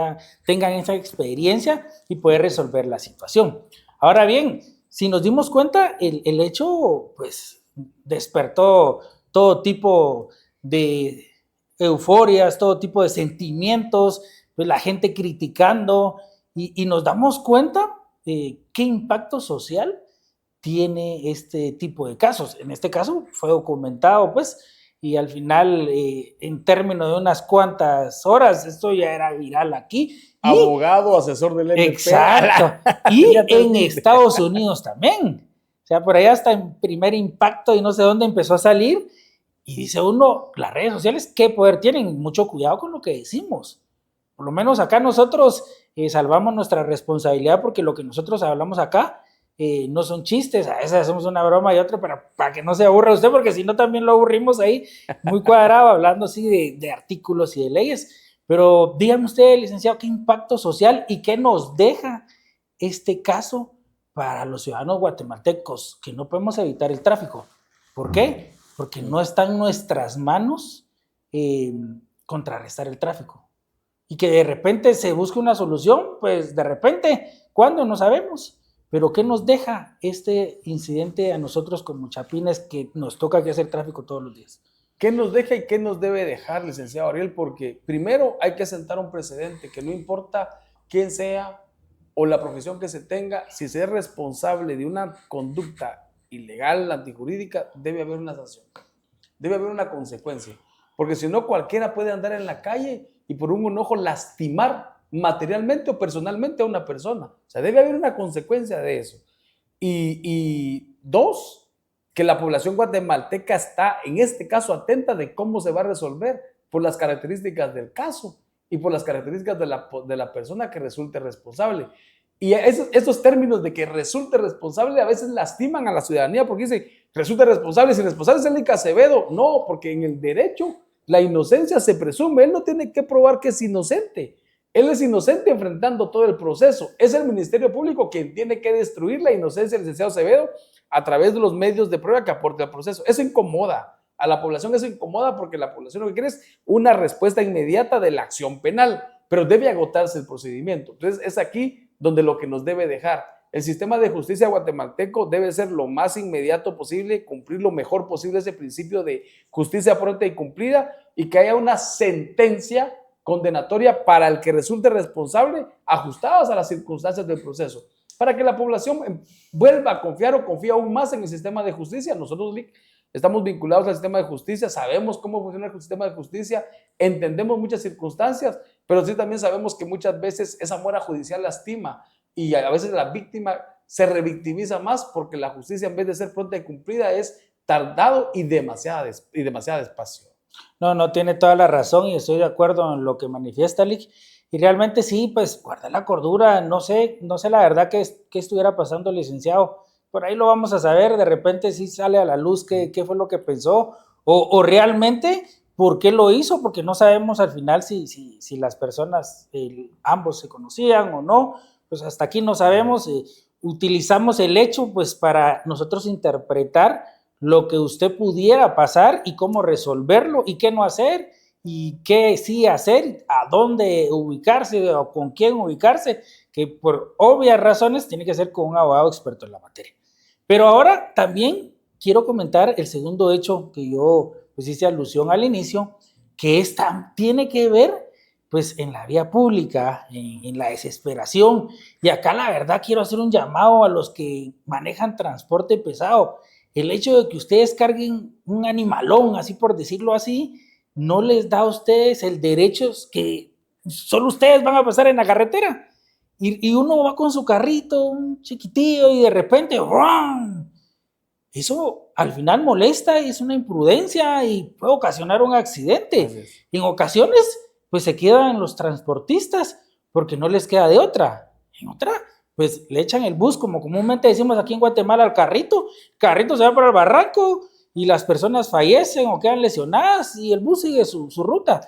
tengan esa experiencia y poder resolver la situación. Ahora bien, si nos dimos cuenta, el hecho pues despertó todo tipo de euforias, todo tipo de sentimientos, pues la gente criticando y nos damos cuenta de qué impacto social tiene este tipo de casos. En este caso fue documentado, pues, y al final, en términos de unas cuantas horas, esto ya era viral aquí. Abogado, asesor del NP. Exacto. Y en Estados Unidos también. O sea, por allá hasta en primer impacto y no sé dónde empezó a salir. Y dice uno, las redes sociales, ¿qué poder tienen? Mucho cuidado con lo que decimos. Por lo menos acá nosotros salvamos nuestra responsabilidad porque lo que nosotros hablamos acá no son chistes, a veces hacemos una broma y otra para que no se aburra usted, porque si no también lo aburrimos ahí muy cuadrado hablando así de artículos y de leyes. Pero dígame usted, licenciado, ¿qué impacto social y qué nos deja este caso para los ciudadanos guatemaltecos que no podemos evitar el tráfico? ¿Por qué? Porque no está en nuestras manos contrarrestar el tráfico. Y que de repente se busque una solución, pues de repente, ¿cuándo? No sabemos. Pero ¿qué nos deja este incidente a nosotros como chapines que nos toca que hacer tráfico todos los días? ¿Qué nos deja y qué nos debe dejar, licenciado Ariel? Porque primero hay que sentar un precedente, que no importa quién sea o la profesión que se tenga, si se es responsable de una conducta ilegal, antijurídica, debe haber una sanción, debe haber una consecuencia. Porque si no, cualquiera puede andar en la calle y por un enojo lastimar materialmente o personalmente a una persona. O sea, debe haber una consecuencia de eso. Y dos, que la población guatemalteca está, en este caso, atenta de cómo se va a resolver por las características del caso y por las características de la persona que resulte responsable. Y esos términos de que resulte responsable a veces lastiman a la ciudadanía porque dicen, resulta responsable, si responsable es Elic Acevedo. No, porque en el derecho la inocencia se presume, él no tiene que probar que es inocente. Él es inocente enfrentando todo el proceso. Es el Ministerio Público quien tiene que destruir la inocencia del licenciado Acevedo a través de los medios de prueba que aporte al proceso. Eso incomoda a la población, eso incomoda porque la población lo que quiere es una respuesta inmediata de la acción penal, pero debe agotarse el procedimiento. Entonces es aquí donde lo que nos debe dejar. El sistema de justicia guatemalteco debe ser lo más inmediato posible, cumplir lo mejor posible ese principio de justicia pronta y cumplida y que haya una sentencia condenatoria para el que resulte responsable, ajustadas a las circunstancias del proceso, para que la población vuelva a confiar o confíe aún más en el sistema de justicia. Nosotros estamos vinculados al sistema de justicia, sabemos cómo funciona el sistema de justicia, entendemos muchas circunstancias, pero sí también sabemos que muchas veces esa muera judicial lastima y a veces la víctima se revictimiza más porque la justicia, en vez de ser pronta y cumplida, es tardado y demasiada despacio. No, tiene toda la razón y estoy de acuerdo en lo que manifiesta Lick. Y realmente sí, pues guarda la cordura. No sé la verdad qué estuviera pasando, licenciado. Por ahí lo vamos a saber. De repente sí sale a la luz qué fue lo que pensó o realmente por qué lo hizo, porque no sabemos al final si las personas, ambos se conocían o no. Pues hasta aquí no sabemos. Utilizamos el hecho pues para nosotros interpretar lo que usted pudiera pasar y cómo resolverlo y qué no hacer y qué sí hacer, a dónde ubicarse o con quién ubicarse, que por obvias razones tiene que ser con un abogado experto en la materia. Pero ahora también quiero comentar el segundo hecho que yo pues hice alusión al inicio, que tiene que ver pues en la vía pública, en la desesperación. Y acá la verdad quiero hacer un llamado a los que manejan transporte pesado. El hecho de que ustedes carguen un animalón, así por decirlo así, no les da a ustedes el derecho que solo ustedes van a pasar en la carretera. Y uno va con su carrito, un chiquitillo, y de repente, ¡rum! Eso al final molesta, es una imprudencia y puede ocasionar un accidente. En ocasiones, pues se quedan los transportistas porque no les queda de otra. En otra, pues le echan el bus, como comúnmente decimos aquí en Guatemala, al carrito. El carrito se va para el barranco y las personas fallecen o quedan lesionadas y el bus sigue su ruta.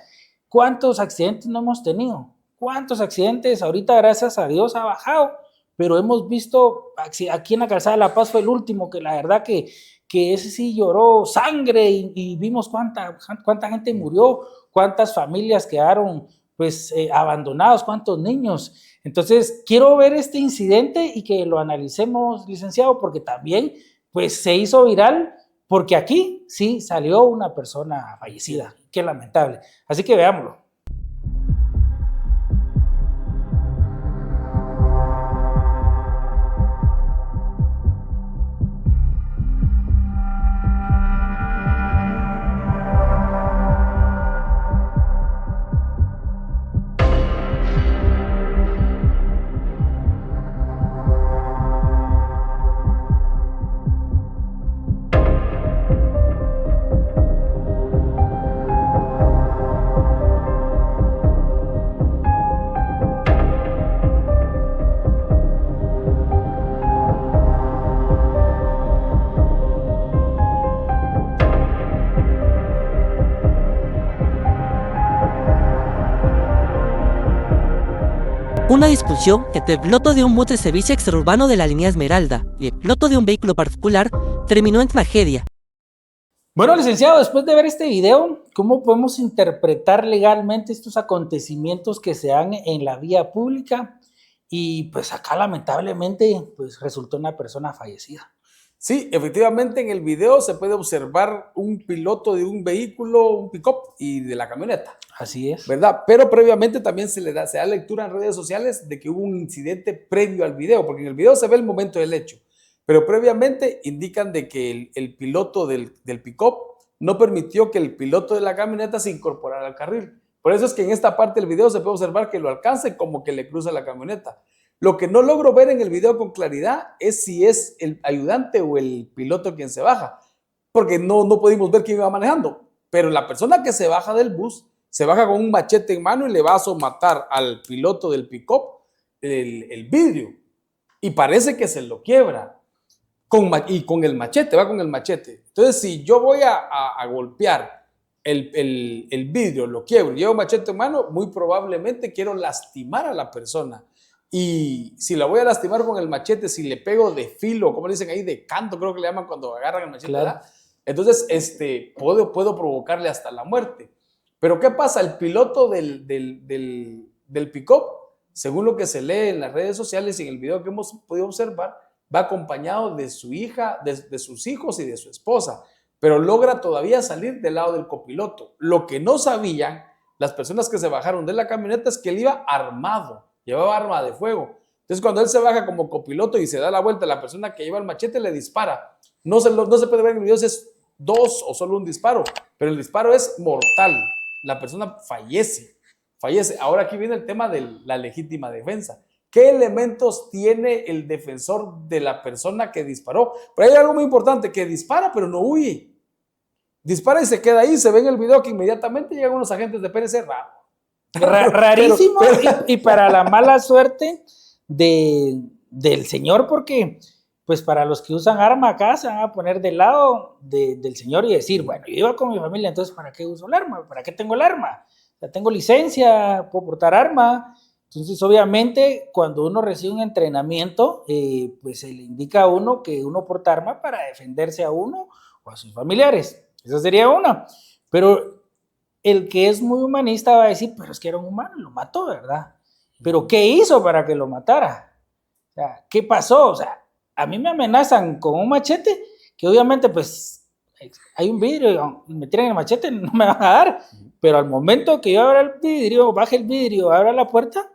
¿Cuántos accidentes no hemos tenido? ¿Cuántos accidentes? Ahorita, gracias a Dios, ha bajado, pero hemos visto, aquí en la Calzada de La Paz fue el último, que la verdad que ese sí lloró sangre y vimos cuánta gente murió, cuántas familias quedaron pues abandonados, cuántos niños. Entonces, quiero ver este incidente y que lo analicemos, licenciado, porque también pues se hizo viral, porque aquí sí salió una persona fallecida. Qué lamentable. Así que veámoslo. Una discusión entre el piloto de un bus de servicio extraurbano de la línea Esmeralda y el piloto de un vehículo particular terminó en tragedia. Bueno, licenciado, después de ver este video, ¿cómo podemos interpretar legalmente estos acontecimientos que se dan en la vía pública? y pues acá lamentablemente pues resultó una persona fallecida. Sí, efectivamente en el video se puede observar un piloto de un vehículo, un pick-up y de la camioneta. Así es. ¿Verdad? Pero previamente también se da lectura en redes sociales de que hubo un incidente previo al video, porque en el video se ve el momento del hecho, pero previamente indican de que el piloto del pick-up no permitió que el piloto de la camioneta se incorporara al carril. Por eso es que en esta parte del video se puede observar que lo alcanza como que le cruza la camioneta. Lo que no logro ver en el video con claridad es si es el ayudante o el piloto quien se baja, porque no pudimos ver quién iba manejando, pero la persona que se baja del bus se baja con un machete en mano y le va a somatar al piloto del pick-up el vidrio y parece que se lo quiebra y con el machete, va con el machete. Entonces, si yo voy a golpear el vidrio, lo quiebro, llevo un machete en mano, muy probablemente quiero lastimar a la persona. Y si la voy a lastimar con el machete, si le pego de filo, como le dicen ahí, de canto, creo que le llaman cuando agarran el machete, Claro. ¿verdad? Entonces, puedo provocarle hasta la muerte. Pero ¿qué pasa? El piloto del pick-up, según lo que se lee en las redes sociales y en el video que hemos podido observar, va acompañado de su hija, de sus hijos y de su esposa, pero logra todavía salir del lado del copiloto. Lo que no sabían las personas que se bajaron de la camioneta es que él iba armado, llevaba arma de fuego. Entonces, cuando él se baja como copiloto y se da la vuelta, la persona que lleva el machete le dispara. No se puede ver en el video si es 2 o solo un disparo, pero el disparo es mortal. La persona fallece. Ahora aquí viene el tema de la legítima defensa. ¿Qué elementos tiene el defensor de la persona que disparó? Pero hay algo muy importante, que dispara pero no huye. Dispara y se queda ahí. Se ve en el video que inmediatamente llegan unos agentes de PNC. Rarísimo y para la mala suerte del señor, porque pues para los que usan arma acá se van a poner del lado del señor y decir, bueno, yo iba con mi familia, entonces ¿para qué uso el arma? ¿Para qué tengo el arma? Ya tengo licencia, puedo portar arma. Entonces, obviamente, cuando uno recibe un entrenamiento, pues se le indica a uno que uno porta arma para defenderse a uno o a sus familiares. Esa sería una. Pero el que es muy humanista va a decir, pero es que era un humano, lo mató, ¿verdad? Pero ¿qué hizo para que lo matara? O sea, ¿qué pasó? O sea, a mí me amenazan con un machete, que obviamente, pues, hay un vidrio y me tiran el machete, no me van a dar. Pero al momento que yo abra el vidrio, baje el vidrio, abra la puerta,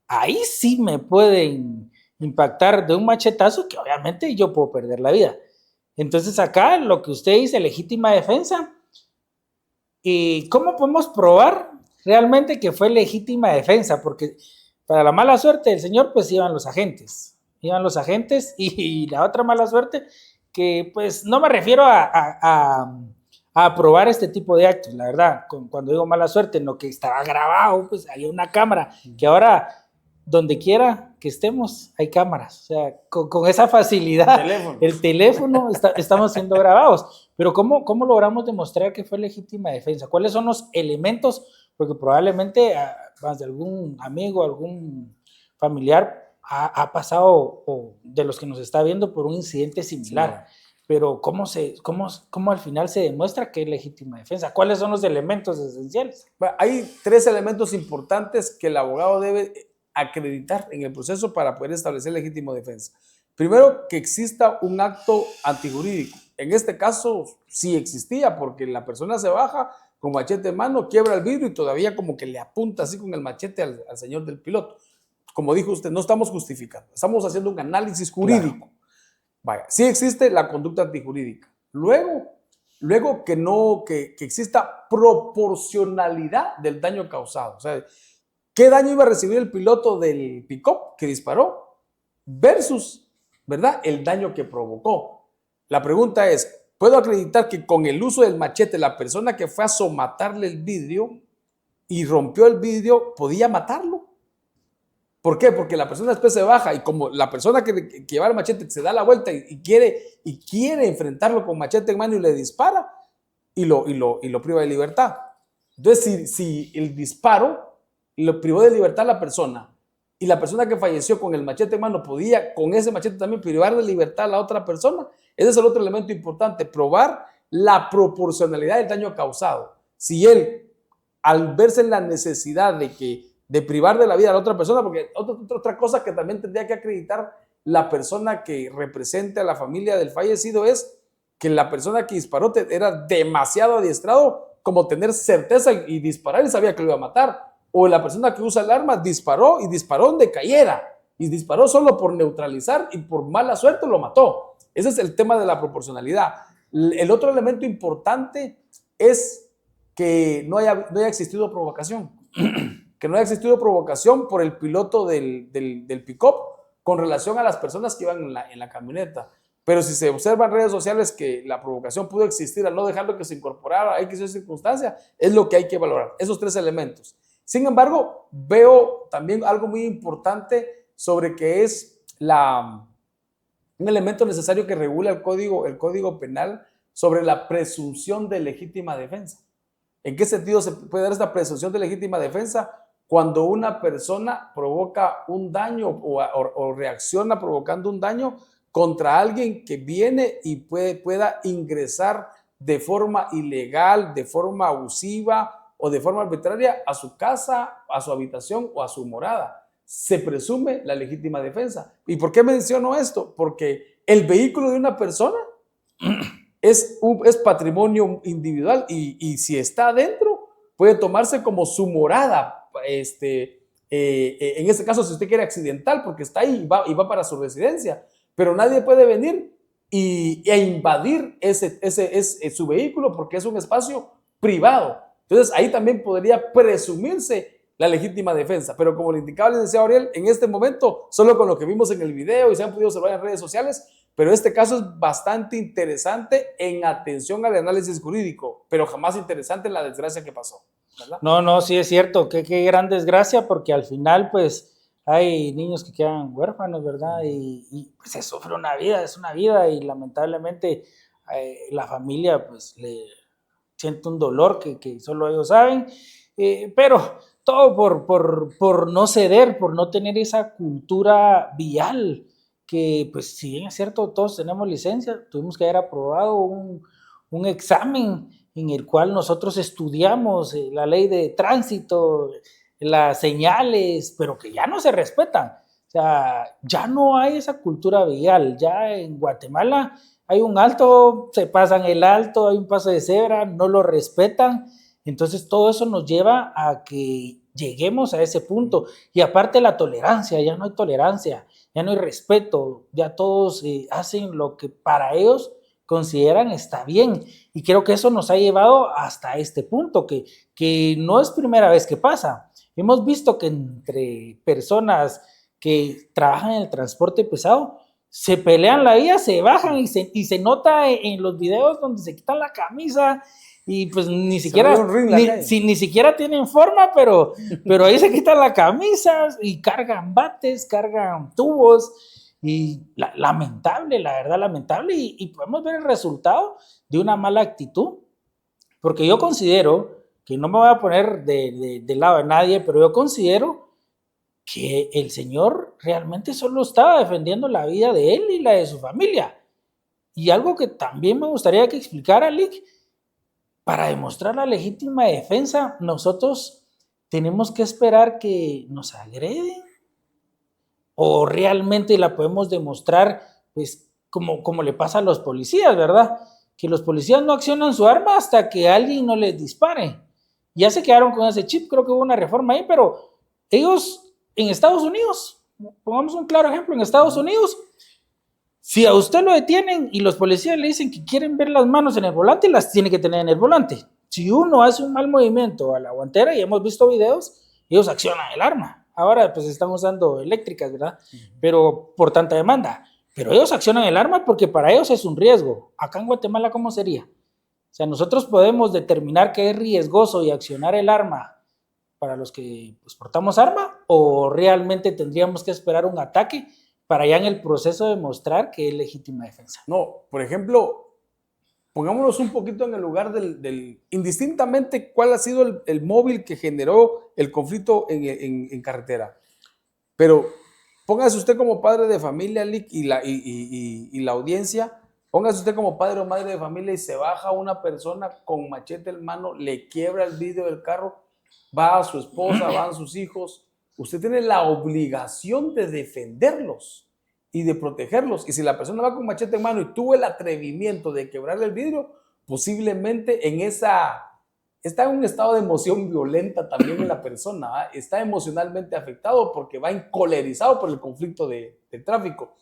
ahí sí me pueden impactar de un machetazo que obviamente yo puedo perder la vida. Entonces acá lo que usted dice, legítima defensa, ¿y cómo podemos probar realmente que fue legítima defensa? Porque para la mala suerte del señor pues iban los agentes y la otra mala suerte que pues no me refiero a aprobar este tipo de actos, la verdad, cuando digo mala suerte, en lo que estaba grabado, pues había una cámara, que ahora donde quiera que estemos hay cámaras, o sea, con esa facilidad, el teléfono estamos siendo grabados, pero ¿cómo logramos demostrar que fue legítima defensa? ¿Cuáles son los elementos? Porque probablemente más de algún amigo, algún familiar ha pasado, o de los que nos está viendo, por un incidente similar. Sí. Pero ¿cómo al final se demuestra que es legítima defensa? ¿Cuáles son los elementos esenciales? Bueno, hay 3 elementos importantes que el abogado debe acreditar en el proceso para poder establecer legítima defensa. Primero, que exista un acto antijurídico. En este caso sí existía, porque la persona se baja con machete en mano, quiebra el vidrio y todavía como que le apunta así con el machete al señor del piloto. Como dijo usted, no estamos justificando, estamos haciendo un análisis jurídico. Claro. Vaya, sí existe la conducta antijurídica. Luego que exista proporcionalidad del daño causado. O sea, ¿qué daño iba a recibir el piloto del pick-up que disparó versus, ¿verdad?, el daño que provocó? La pregunta es, ¿puedo acreditar que con el uso del machete la persona que fue a somatarle el vidrio y rompió el vidrio podía matarlo? ¿Por qué? Porque la persona después se baja y como la persona que lleva el machete se da la vuelta y quiere enfrentarlo con machete en mano y le dispara y lo priva de libertad. Entonces, si el disparo lo privó de libertad a la persona y la persona que falleció con el machete en mano podía con ese machete también privar de libertad a la otra persona, ese es el otro elemento importante, probar la proporcionalidad del daño causado. Si él, al verse en la necesidad de que de privar de la vida a la otra persona, porque otra cosa que también tendría que acreditar la persona que represente a la familia del fallecido es que la persona que disparó era demasiado adiestrado como tener certeza y disparar y sabía que lo iba a matar. O la persona que usa el arma disparó y disparó donde cayera. Y disparó solo por neutralizar y por mala suerte lo mató. Ese es el tema de la proporcionalidad. El otro elemento importante es que no haya existido provocación. Que no haya existido provocación por el piloto del pick-up con relación a las personas que iban en la camioneta. Pero si se observa en redes sociales que la provocación pudo existir al no dejarlo que se incorporara a X circunstancia, es lo que hay que valorar, esos tres elementos. Sin embargo, veo también algo muy importante sobre que es un elemento necesario que regula el código penal sobre la presunción de legítima defensa. ¿En qué sentido se puede dar esta presunción de legítima defensa? Cuando una persona provoca un daño o reacciona provocando un daño contra alguien que viene y pueda ingresar de forma ilegal, de forma abusiva o de forma arbitraria a su casa, a su habitación o a su morada. Se presume la legítima defensa. ¿Y por qué menciono esto? Porque el vehículo de una persona es patrimonio individual y si está adentro puede tomarse como su morada. En este caso, si usted quiere accidental, porque está ahí y va para su residencia. Pero nadie puede venir e invadir su vehículo porque es un espacio privado. Entonces, ahí también podría presumirse la legítima defensa. Pero como le indicaba el licenciado Ariel, en este momento, solo con lo que vimos en el video y se han podido observar en redes sociales, pero este caso es bastante interesante en atención al análisis jurídico, pero jamás interesante en la desgracia que pasó, ¿verdad? No, sí es cierto, qué gran desgracia, porque al final, pues, hay niños que quedan huérfanos, ¿verdad? Y pues se sufre una vida, es una vida, y lamentablemente la familia pues le siente un dolor que solo ellos saben, pero todo por no ceder, por no tener esa cultura vial, que pues si bien es cierto, todos tenemos licencia, tuvimos que haber aprobado un examen en el cual nosotros estudiamos la ley de tránsito, las señales, pero que ya no se respetan. O sea, ya no hay esa cultura vial. Ya en Guatemala hay un alto, se pasan el alto, hay un paso de cebra, no lo respetan. Entonces todo eso nos lleva a que lleguemos a ese punto. Y aparte la tolerancia, ya no hay tolerancia, ya no hay respeto, ya todos hacen lo que para ellos consideran está bien. Y creo que eso nos ha llevado hasta este punto, que no es primera vez que pasa. Hemos visto que entre personas que trabajan en el transporte pesado se pelean la vida, se bajan y se nota en los videos donde se quitan la camisa y pues ni siquiera tienen forma, pero ahí se quitan la camisa y cargan bates, cargan tubos y lamentable, la verdad lamentable, y podemos ver el resultado de una mala actitud, porque yo considero que no me voy a poner del lado de nadie, pero yo considero que el señor realmente solo estaba defendiendo la vida de él y la de su familia. Y algo que también me gustaría que explicara, Lick, para demostrar la legítima defensa, nosotros tenemos que esperar que nos agreden, o realmente la podemos demostrar, pues, como le pasa a los policías, ¿verdad? Que los policías no accionan su arma hasta que alguien no les dispare. Ya se quedaron con ese chip, creo que hubo una reforma ahí, pero ellos en Estados Unidos, pongamos un claro ejemplo, en Estados Unidos, si a usted lo detienen y los policías le dicen que quieren ver las manos en el volante, las tiene que tener en el volante. Si uno hace un mal movimiento a la guantera, y hemos visto videos, ellos accionan el arma. Ahora pues están usando eléctricas, ¿verdad? Pero por tanta demanda. Pero ellos accionan el arma porque para ellos es un riesgo. Acá en Guatemala, ¿cómo sería? O sea, nosotros podemos determinar que es riesgoso y accionar el arma para los que pues, portamos arma, o realmente tendríamos que esperar un ataque para ya en el proceso demostrar que es legítima defensa. No, por ejemplo, pongámonos un poquito en el lugar indistintamente cuál ha sido el móvil que generó el conflicto en carretera. Pero póngase usted como padre de familia, Lick, y la audiencia, póngase usted como padre o madre de familia y se baja una persona con machete en mano, le quiebra el vidrio del carro. va a su esposa, van sus hijos, usted tiene la obligación de defenderlos y de protegerlos. Y si la persona va con machete en mano y tuvo el atrevimiento de quebrarle el vidrio, posiblemente está en un estado de emoción violenta también en la persona, ¿va? Está emocionalmente afectado porque va encolerizado por el conflicto de tráfico.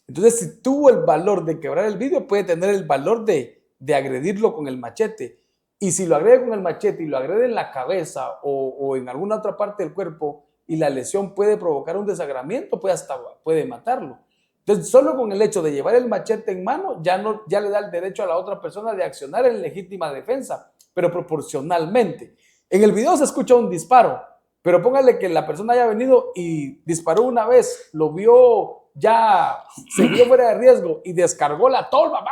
Entonces, si tuvo el valor de quebrar el vidrio, puede tener el valor de agredirlo con el machete. Y si lo agrede con el machete y lo agrede en la cabeza o en alguna otra parte del cuerpo y la lesión puede provocar un desangramiento, puede matarlo. Entonces, solo con el hecho de llevar el machete en mano, ya le da el derecho a la otra persona de accionar en legítima defensa, pero proporcionalmente. En el video se escucha un disparo, pero póngale que la persona haya venido y disparó una vez, lo vio, ya se vio fuera de riesgo y descargó la tolva,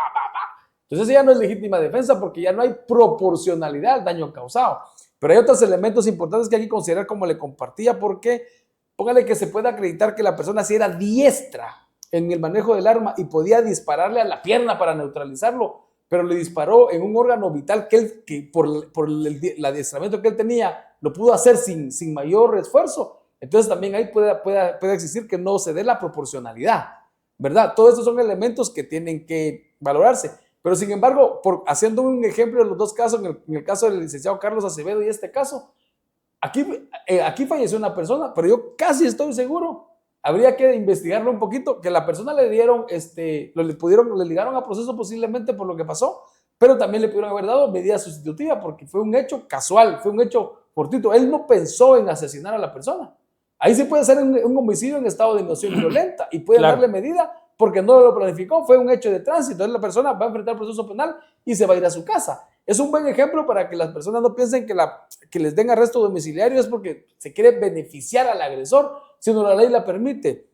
entonces ya no es legítima defensa porque ya no hay proporcionalidad al daño causado. Pero hay otros elementos importantes que hay que considerar, como le compartía, porque póngale que se pueda acreditar que la persona sí era diestra en el manejo del arma y podía dispararle a la pierna para neutralizarlo, pero le disparó en un órgano vital que por el adiestramiento que él tenía lo pudo hacer sin mayor esfuerzo. Entonces también ahí puede existir que no se dé la proporcionalidad, ¿verdad? Todos estos son elementos que tienen que valorarse. Pero sin embargo, haciendo un ejemplo de los dos casos, en el caso del licenciado Carlos Acevedo y este caso, aquí falleció una persona, pero yo casi estoy seguro, habría que investigarlo un poquito, que la persona le ligaron a proceso posiblemente por lo que pasó, pero también le pudieron haber dado medida sustitutiva porque fue un hecho casual, fue un hecho fortuito. Él no pensó en asesinar a la persona. Ahí se puede hacer un homicidio en estado de emoción violenta y pueden darle medida porque no lo planificó, fue un hecho de tránsito. Entonces la persona va a enfrentar el proceso penal y se va a ir a su casa. Es un buen ejemplo para que las personas no piensen que les den arresto domiciliario es porque se quiere beneficiar al agresor, sino la ley la permite.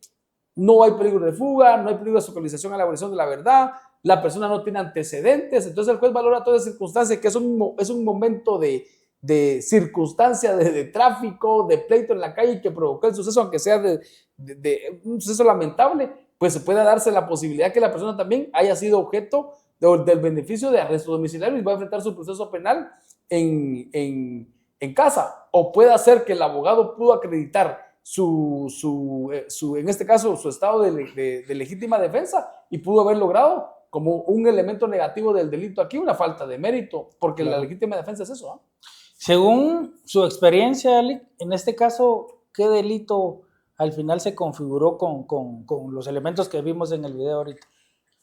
No hay peligro de fuga, no hay peligro de obstaculización a la elaboración de la verdad, la persona no tiene antecedentes, entonces el juez valora todas las circunstancias, que es un momento de circunstancia de tráfico, de pleito en la calle que provocó el suceso, aunque sea de un suceso lamentable, pues se puede darse la posibilidad que la persona también haya sido objeto del beneficio de arresto domiciliario y va a enfrentar su proceso penal en casa. O puede ser que el abogado pudo acreditar en este caso, su estado de legítima defensa y pudo haber logrado como un elemento negativo del delito aquí, una falta de mérito, porque claro, la legítima defensa es eso, ¿eh? Según su experiencia, Alec, en este caso, ¿qué delito al final se configuró con los elementos que vimos en el video ahorita?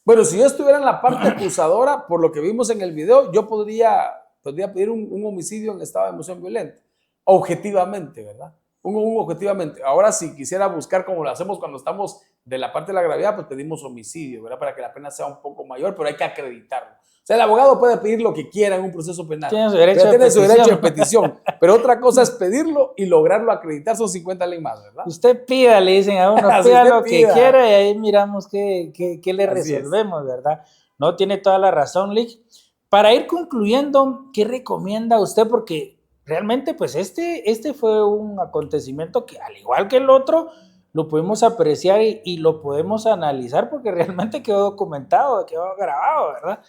Bueno, si yo estuviera en la parte acusadora, por lo que vimos en el video, yo podría pedir un homicidio en estado de emoción violenta, objetivamente, ¿verdad? Objetivamente. Ahora, si quisiera buscar como lo hacemos cuando estamos de la parte de la gravedad, pues pedimos homicidio, ¿verdad? Para que la pena sea un poco mayor, pero hay que acreditarlo. O sea, el abogado puede pedir lo que quiera en un proceso penal. Tiene su derecho de petición. Pero otra cosa es pedirlo y lograrlo acreditar. Son 50 leyes más, ¿verdad? Usted pida, le dicen a uno, pida lo que quiera y ahí miramos qué le resolvemos, ¿verdad? No, tiene toda la razón, Lick. Para ir concluyendo, ¿qué recomienda usted? Porque realmente, pues este fue un acontecimiento que, al igual que el otro, lo podemos apreciar y lo podemos analizar porque realmente quedó documentado, quedó grabado, ¿verdad?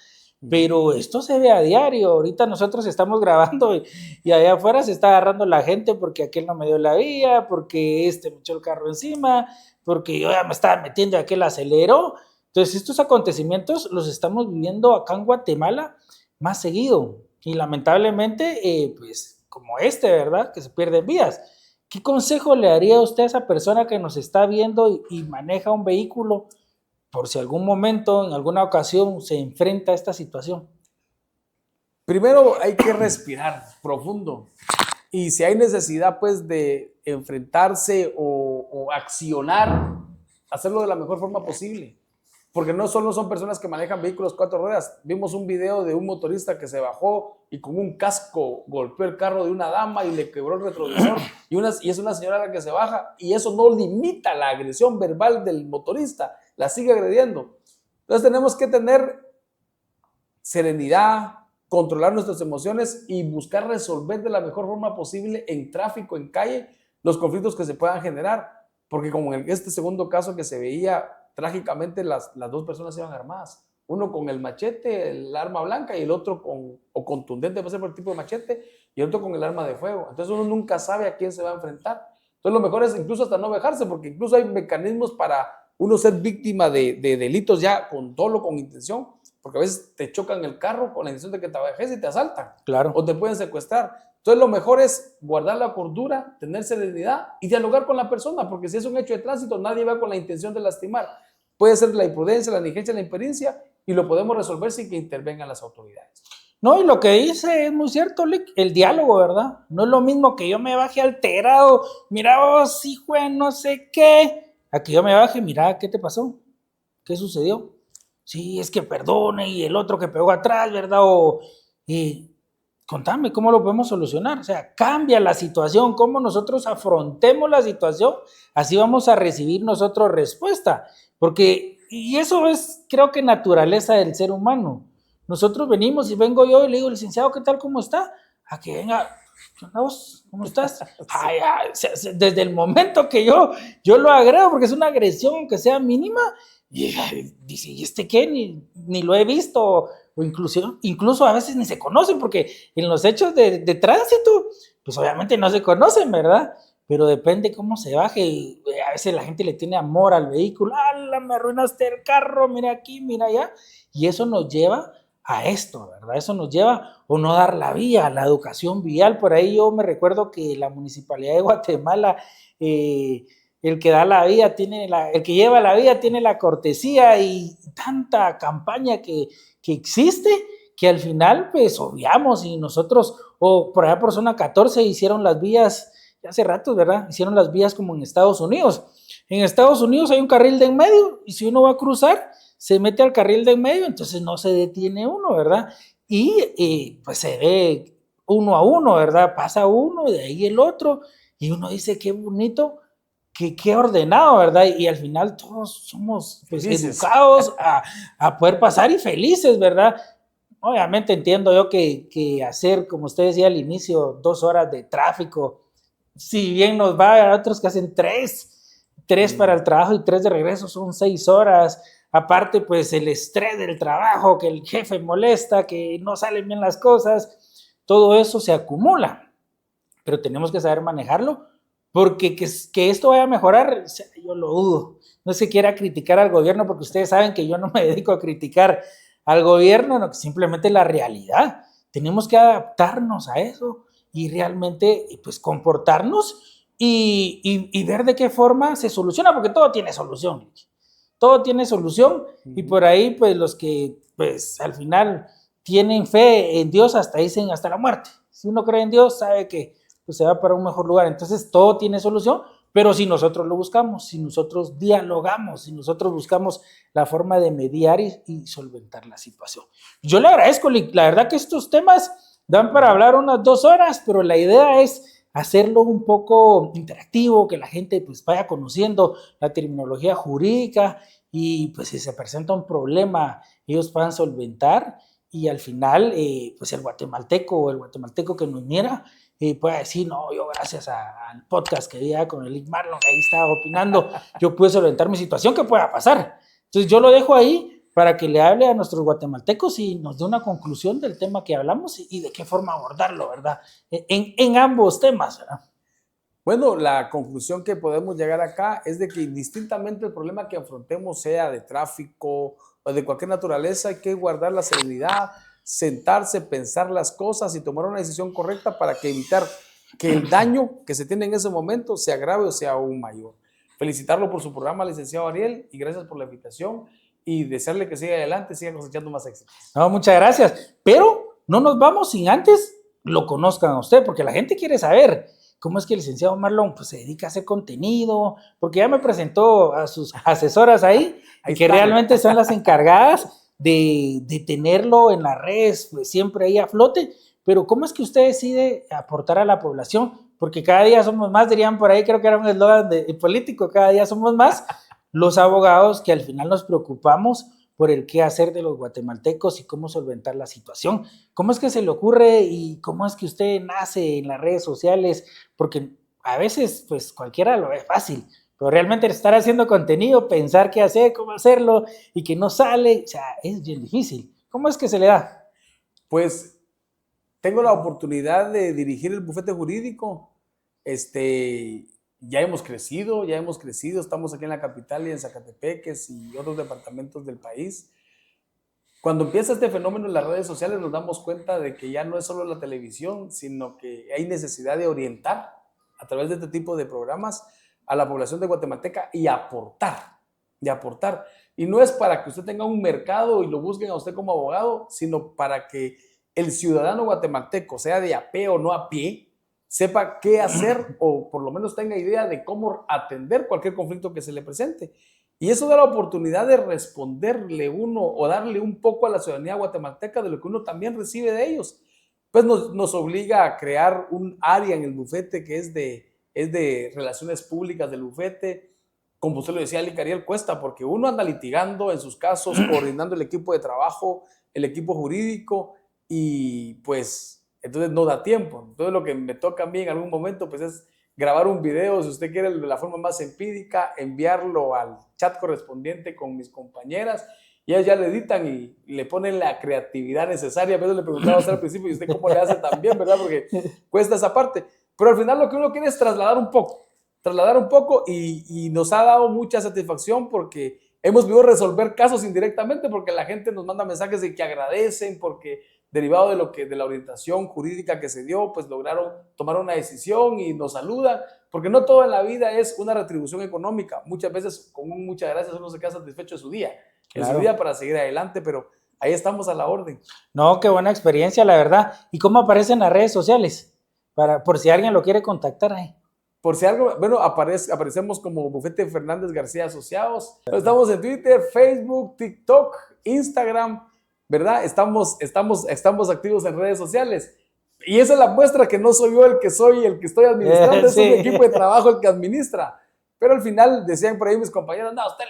Pero esto se ve a diario. Ahorita nosotros estamos grabando y allá afuera se está agarrando la gente porque aquel no me dio la vía, porque me echó el carro encima, porque yo ya me estaba metiendo y aquel aceleró. Entonces estos acontecimientos los estamos viviendo acá en Guatemala más seguido y lamentablemente pues como ¿verdad? Que se pierden vidas. ¿Qué consejo le daría usted a esa persona que nos está viendo y maneja un vehículo por si algún momento, en alguna ocasión, se enfrenta a esta situación? Primero hay que respirar profundo y si hay necesidad pues de enfrentarse o accionar, hacerlo de la mejor forma posible. Porque no solo son personas que manejan vehículos 4 ruedas. Vimos un video de un motorista que se bajó y con un casco golpeó el carro de una dama y le quebró el retrovisor y es una señora la que se baja y eso no limita la agresión verbal del motorista, la sigue agrediendo. Entonces tenemos que tener serenidad, controlar nuestras emociones y buscar resolver de la mejor forma posible en tráfico, en calle, los conflictos que se puedan generar. Porque como en este segundo caso que se veía, trágicamente las dos personas iban armadas. uno con el machete, el arma blanca, y el otro o contundente, puede ser por el tipo de machete, y el otro con el arma de fuego. Entonces uno nunca sabe a quién se va a enfrentar. Entonces lo mejor es incluso hasta no dejarse, porque incluso hay mecanismos para uno ser víctima de delitos ya con dolo, con intención, porque a veces te chocan el carro con la intención de que te bajes y te asaltan. Claro. O te pueden secuestrar. Entonces lo mejor es guardar la cordura, tener serenidad y dialogar con la persona, porque si es un hecho de tránsito, nadie va con la intención de lastimar. Puede ser la imprudencia, la negligencia, la impericia, y lo podemos resolver sin que intervengan las autoridades. No, y lo que dice es muy cierto, Lick, el diálogo, ¿verdad? No es lo mismo que yo me baje alterado, mira vos, hijo de no sé qué, a que yo me baje, mira, ¿qué te pasó? ¿Qué sucedió? Sí, es que perdone, y el otro que pegó atrás, ¿verdad? Contame, ¿cómo lo podemos solucionar? O sea, cambia la situación, cómo nosotros afrontemos la situación, así vamos a recibir nosotros respuesta, porque, y eso es, creo que naturaleza del ser humano. Nosotros venimos y vengo yo y le digo, licenciado, ¿qué tal? ¿Cómo está? A que venga, ¿qué onda vos? ¿Cómo estás? Ay, ay, desde el momento que yo lo agrego, porque es una agresión, aunque sea mínima, y dice, ¿y este qué? Ni lo he visto, o incluso a veces ni se conocen, porque en los hechos de tránsito, pues obviamente no se conocen, ¿verdad? Pero depende cómo se baje. A veces la gente le tiene amor al vehículo, ¡ala, me arruinaste el carro! Mira aquí, mira allá, y eso nos lleva a esto, ¿verdad? Eso nos lleva o no dar la vía, la educación vial. Por ahí yo me recuerdo que la Municipalidad de Guatemala, el que da la vía el que lleva la vía tiene la cortesía, y tanta campaña que existe, que al final pues obviamos, y nosotros, o por allá por zona 14 hicieron las vías, ya hace rato, ¿verdad? Hicieron las vías como en Estados Unidos. En Estados Unidos hay un carril de en medio, y si uno va a cruzar, se mete al carril de en medio, entonces no se detiene uno, ¿verdad? Y pues se ve uno a uno, ¿verdad? Pasa uno, de ahí el otro, y uno dice, qué bonito, qué ordenado, ¿verdad? Y al final todos somos pues, educados a poder pasar y felices, ¿verdad? Obviamente entiendo yo que hacer, como usted decía al inicio, 2 horas de tráfico, si bien nos va a otros que hacen 3 para el trabajo y 3 de regreso, son 6 horas. Aparte, pues el estrés del trabajo, que el jefe molesta, que no salen bien las cosas, todo eso se acumula. Pero tenemos que saber manejarlo, porque que esto vaya a mejorar, yo lo dudo. No se quiera criticar al gobierno, porque ustedes saben que yo no me dedico a criticar al gobierno, no, que simplemente la realidad. Tenemos que adaptarnos a eso y realmente pues comportarnos y ver de qué forma se soluciona, porque todo tiene solución. Todo tiene solución, y por ahí pues los que pues al final tienen fe en Dios hasta dicen hasta la muerte. Si uno cree en Dios, sabe que pues, se va para un mejor lugar. Entonces todo tiene solución, pero si nosotros lo buscamos, si nosotros dialogamos, si nosotros buscamos la forma de mediar y solventar la situación. Yo le agradezco, la verdad que estos temas dan para hablar unas 2 horas, pero la idea es hacerlo un poco interactivo, que la gente pues vaya conociendo la terminología jurídica, y pues si se presenta un problema ellos puedan solventar, y al final pues el guatemalteco o el guatemalteco que nos mira pueda decir, no, yo gracias al podcast que había con el Lick Marlon, ahí estaba opinando, yo pude solventar mi situación, que pueda pasar. Entonces yo lo dejo ahí para que le hable a nuestros guatemaltecos y nos dé una conclusión del tema que hablamos y de qué forma abordarlo, ¿verdad? En ambos temas, ¿verdad? Bueno, la conclusión que podemos llegar acá es de que indistintamente el problema que afrontemos, sea de tráfico o de cualquier naturaleza, hay que guardar la serenidad, sentarse, pensar las cosas y tomar una decisión correcta para que evitar que el daño que se tiene en ese momento se agrave o sea aún mayor. Felicitarlo por su programa, licenciado Ariel, y gracias por la invitación, y desearle que siga adelante, siga cosechando más éxito. No, muchas gracias, pero no nos vamos sin antes lo conozcan a usted, porque la gente quiere saber cómo es que el licenciado Marlon pues, se dedica a hacer contenido, porque ya me presentó a sus asesoras ahí que realmente son las encargadas de tenerlo en las redes, pues, siempre ahí a flote. Pero ¿cómo es que usted decide aportar a la población? Porque cada día somos más, dirían por ahí, creo que era un eslogan político, cada día somos más los abogados que al final nos preocupamos por el qué hacer de los guatemaltecos y cómo solventar la situación. ¿Cómo es que se le ocurre y cómo es que usted nace en las redes sociales? Porque a veces, pues cualquiera lo ve fácil, Pero realmente estar haciendo contenido, pensar qué hacer, cómo hacerlo y que no sale, o sea, es bien difícil. ¿Cómo es que se le da? Pues tengo la oportunidad de dirigir el bufete jurídico. Ya hemos crecido, estamos aquí en la capital y en Zacatepeques y otros departamentos del país. Cuando empieza este fenómeno en las redes sociales nos damos cuenta de que ya no es solo la televisión, sino que hay necesidad de orientar a través de este tipo de programas a la población de guatemalteca y aportar. Y no es para que usted tenga un mercado y lo busquen a usted como abogado, sino para que el ciudadano guatemalteco, sea de a pie o no a pie, sepa qué hacer o por lo menos tenga idea de cómo atender cualquier conflicto que se le presente. Y eso da la oportunidad de responderle uno o darle un poco a la ciudadanía guatemalteca de lo que uno también recibe de ellos. Pues nos obliga a crear un área en el bufete que es de relaciones públicas del bufete. Como usted lo decía, Ali Cariel, cuesta porque uno anda litigando en sus casos, coordinando el equipo de trabajo, el equipo jurídico y pues entonces no da tiempo. Entonces lo que me toca a mí en algún momento pues es grabar un video, si usted quiere, de la forma más empírica, enviarlo al chat correspondiente con mis compañeras y ellas ya le editan y le ponen la creatividad necesaria. A veces le preguntaba a usted al principio, ¿y usted cómo le hace también, verdad? Porque cuesta esa parte. Pero al final lo que uno quiere es trasladar un poco y nos ha dado mucha satisfacción porque hemos podido resolver casos indirectamente porque la gente nos manda mensajes de que agradecen porque derivado de la orientación jurídica que se dio, pues lograron tomar una decisión y nos saludan, porque no todo en la vida es una retribución económica. Muchas veces con muchas gracias uno se queda satisfecho de su día, Claro. en su día para seguir adelante, pero ahí estamos a la orden. No, qué buena experiencia, la verdad. ¿Y cómo aparecen las redes sociales? Por si alguien lo quiere contactar ahí. Por si algo, bueno, aparecemos como Bufete Fernández García Asociados. Estamos en Twitter, Facebook, TikTok, Instagram, ¿verdad? Estamos activos en redes sociales. Y esa es la muestra que no soy yo el que estoy administrando, sí. Es un equipo de trabajo el que administra. Pero al final decían por ahí mis compañeros, no, a usted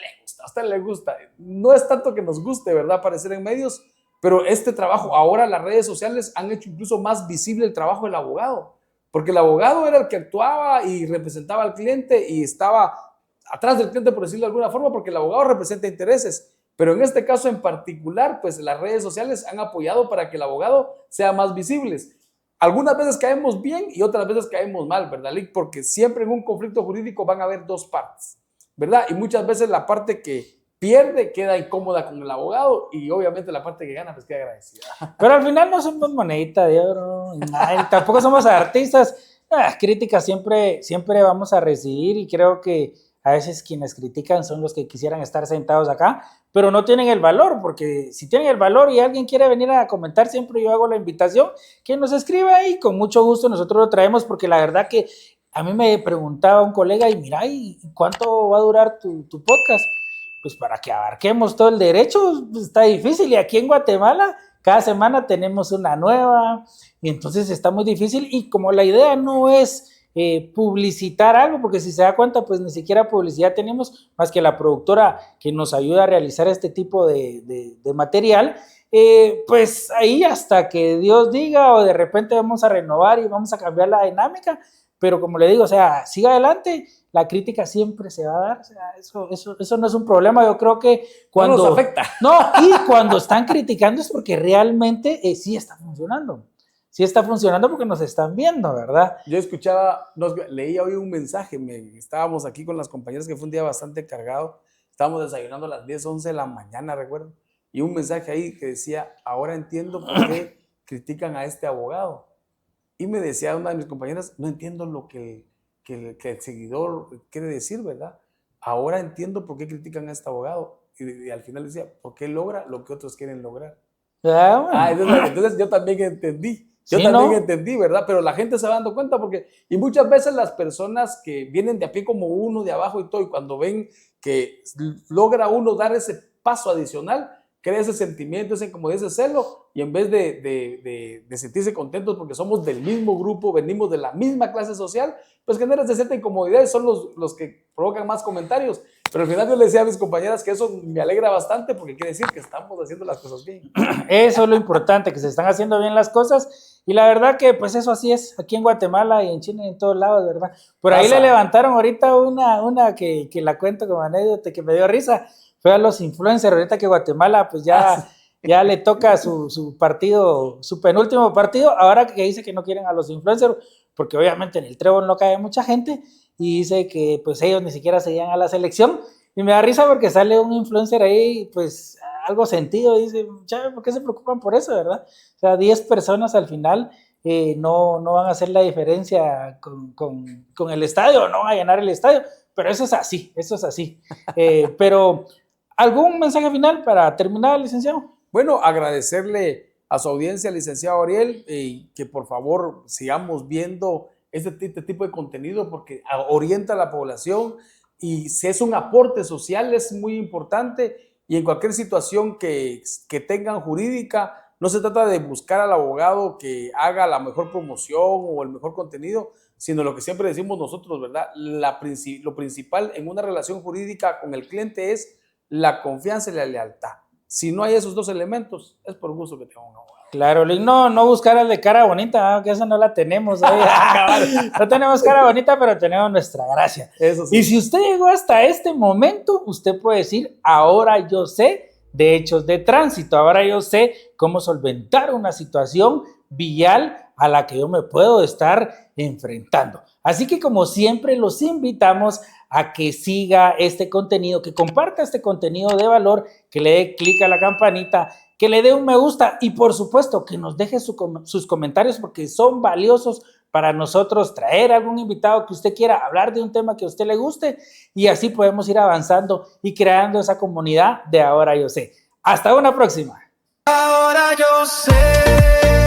le gusta. No es tanto que nos guste, ¿verdad? Aparecer en medios, pero este trabajo, ahora las redes sociales han hecho incluso más visible el trabajo del abogado. Porque el abogado era el que actuaba y representaba al cliente y estaba atrás del cliente, por decirlo de alguna forma, porque el abogado representa intereses. Pero en este caso en particular, pues las redes sociales han apoyado para que el abogado sea más visible. Algunas veces caemos bien y otras veces caemos mal, ¿verdad, Lick? Porque siempre en un conflicto jurídico van a haber dos partes, ¿verdad? Y muchas veces la parte que pierde queda incómoda con el abogado y obviamente la parte que gana pues queda agradecida. Pero al final no somos monedita de oro, tampoco somos artistas. Críticas siempre vamos a recibir y creo que a veces quienes critican son los que quisieran estar sentados acá, pero no tienen el valor, porque si tienen el valor y alguien quiere venir a comentar, siempre yo hago la invitación, que nos escriba y con mucho gusto nosotros lo traemos, porque la verdad que a mí me preguntaba un colega, y mira, ¿y cuánto va a durar tu podcast? Pues para que abarquemos todo el derecho, pues está difícil, y aquí en Guatemala cada semana tenemos una nueva, y entonces está muy difícil, y como la idea no es publicitar algo, porque si se da cuenta, pues ni siquiera publicidad tenemos, más que la productora que nos ayuda a realizar este tipo de material, pues ahí hasta que Dios diga, o de repente vamos a renovar y vamos a cambiar la dinámica, pero como le digo, o sea, siga adelante, la crítica siempre se va a dar, o sea, eso no es un problema. Yo creo que cuando no nos afecta. No, y cuando están criticando es porque realmente sí está funcionando. Sí está funcionando porque nos están viendo, ¿verdad? Yo leía hoy un mensaje, estábamos aquí con las compañeras que fue un día bastante cargado, estábamos desayunando a las 10, 11 de la mañana, recuerdo, y un mensaje ahí que decía, ahora entiendo por qué critican a este abogado. Y me decía una de mis compañeras, no entiendo lo que el seguidor quiere decir, ¿verdad? Ahora entiendo por qué critican a este abogado. Y al final decía, ¿por qué logra lo que otros quieren lograr? Bueno. Entonces yo también entendí. Entendí, ¿verdad? Pero la gente se va dando cuenta y muchas veces las personas que vienen de a pie como uno, de abajo y todo, y cuando ven que logra uno dar ese paso adicional, crea ese sentimiento, ese, como ese celo, y en vez de sentirse contentos porque somos del mismo grupo, venimos de la misma clase social, pues genera cierta incomodidad y son los que provocan más comentarios. Pero al final yo le decía a mis compañeras que eso me alegra bastante porque quiere decir que estamos haciendo las cosas bien. Eso es lo importante, que se están haciendo bien las cosas. Y la verdad que pues eso así es, aquí en Guatemala y en China y en todos lados, ¿verdad? Por ahí le levantaron ahorita una que la cuento como anécdota que me dio risa. Fue a los influencers, ahorita que Guatemala pues ya le toca su partido, su penúltimo partido, ahora que dice que no quieren a los influencers, porque obviamente en el trébol no cae mucha gente, y dice que pues ellos ni siquiera se llegan a la selección, y me da risa porque sale un influencer ahí, pues algo sentido, y dice, ¿por qué se preocupan por eso, verdad? O sea, 10 personas al final no van a hacer la diferencia con el estadio, no van a llenar el estadio, pero eso es así. Pero, ¿algún mensaje final para terminar, licenciado? Bueno, agradecerle a su audiencia, licenciado Ariel, que por favor sigamos viendo este tipo de contenido porque orienta a la población y si es un aporte social es muy importante, y en cualquier situación que tengan jurídica, no se trata de buscar al abogado que haga la mejor promoción o el mejor contenido, sino lo que siempre decimos nosotros, ¿verdad? Lo principal en una relación jurídica con el cliente es la confianza y la lealtad. Si no hay esos dos elementos, es por gusto que tenga un abogado. Claro, no buscar el de cara bonita, que esa no la tenemos. No tenemos cara bonita, pero tenemos nuestra gracia. Eso sí. Y si usted llegó hasta este momento, usted puede decir, ahora yo sé de hechos de tránsito, ahora yo sé cómo solventar una situación vial a la que yo me puedo estar enfrentando. Así que como siempre los invitamos a que siga este contenido, que comparta este contenido de valor, que le dé clic a la campanita, que le dé un me gusta y por supuesto que nos deje sus comentarios porque son valiosos para nosotros traer algún invitado que usted quiera, hablar de un tema que a usted le guste y así podemos ir avanzando y creando esa comunidad de Ahora Yo Sé. Hasta una próxima. Ahora yo sé.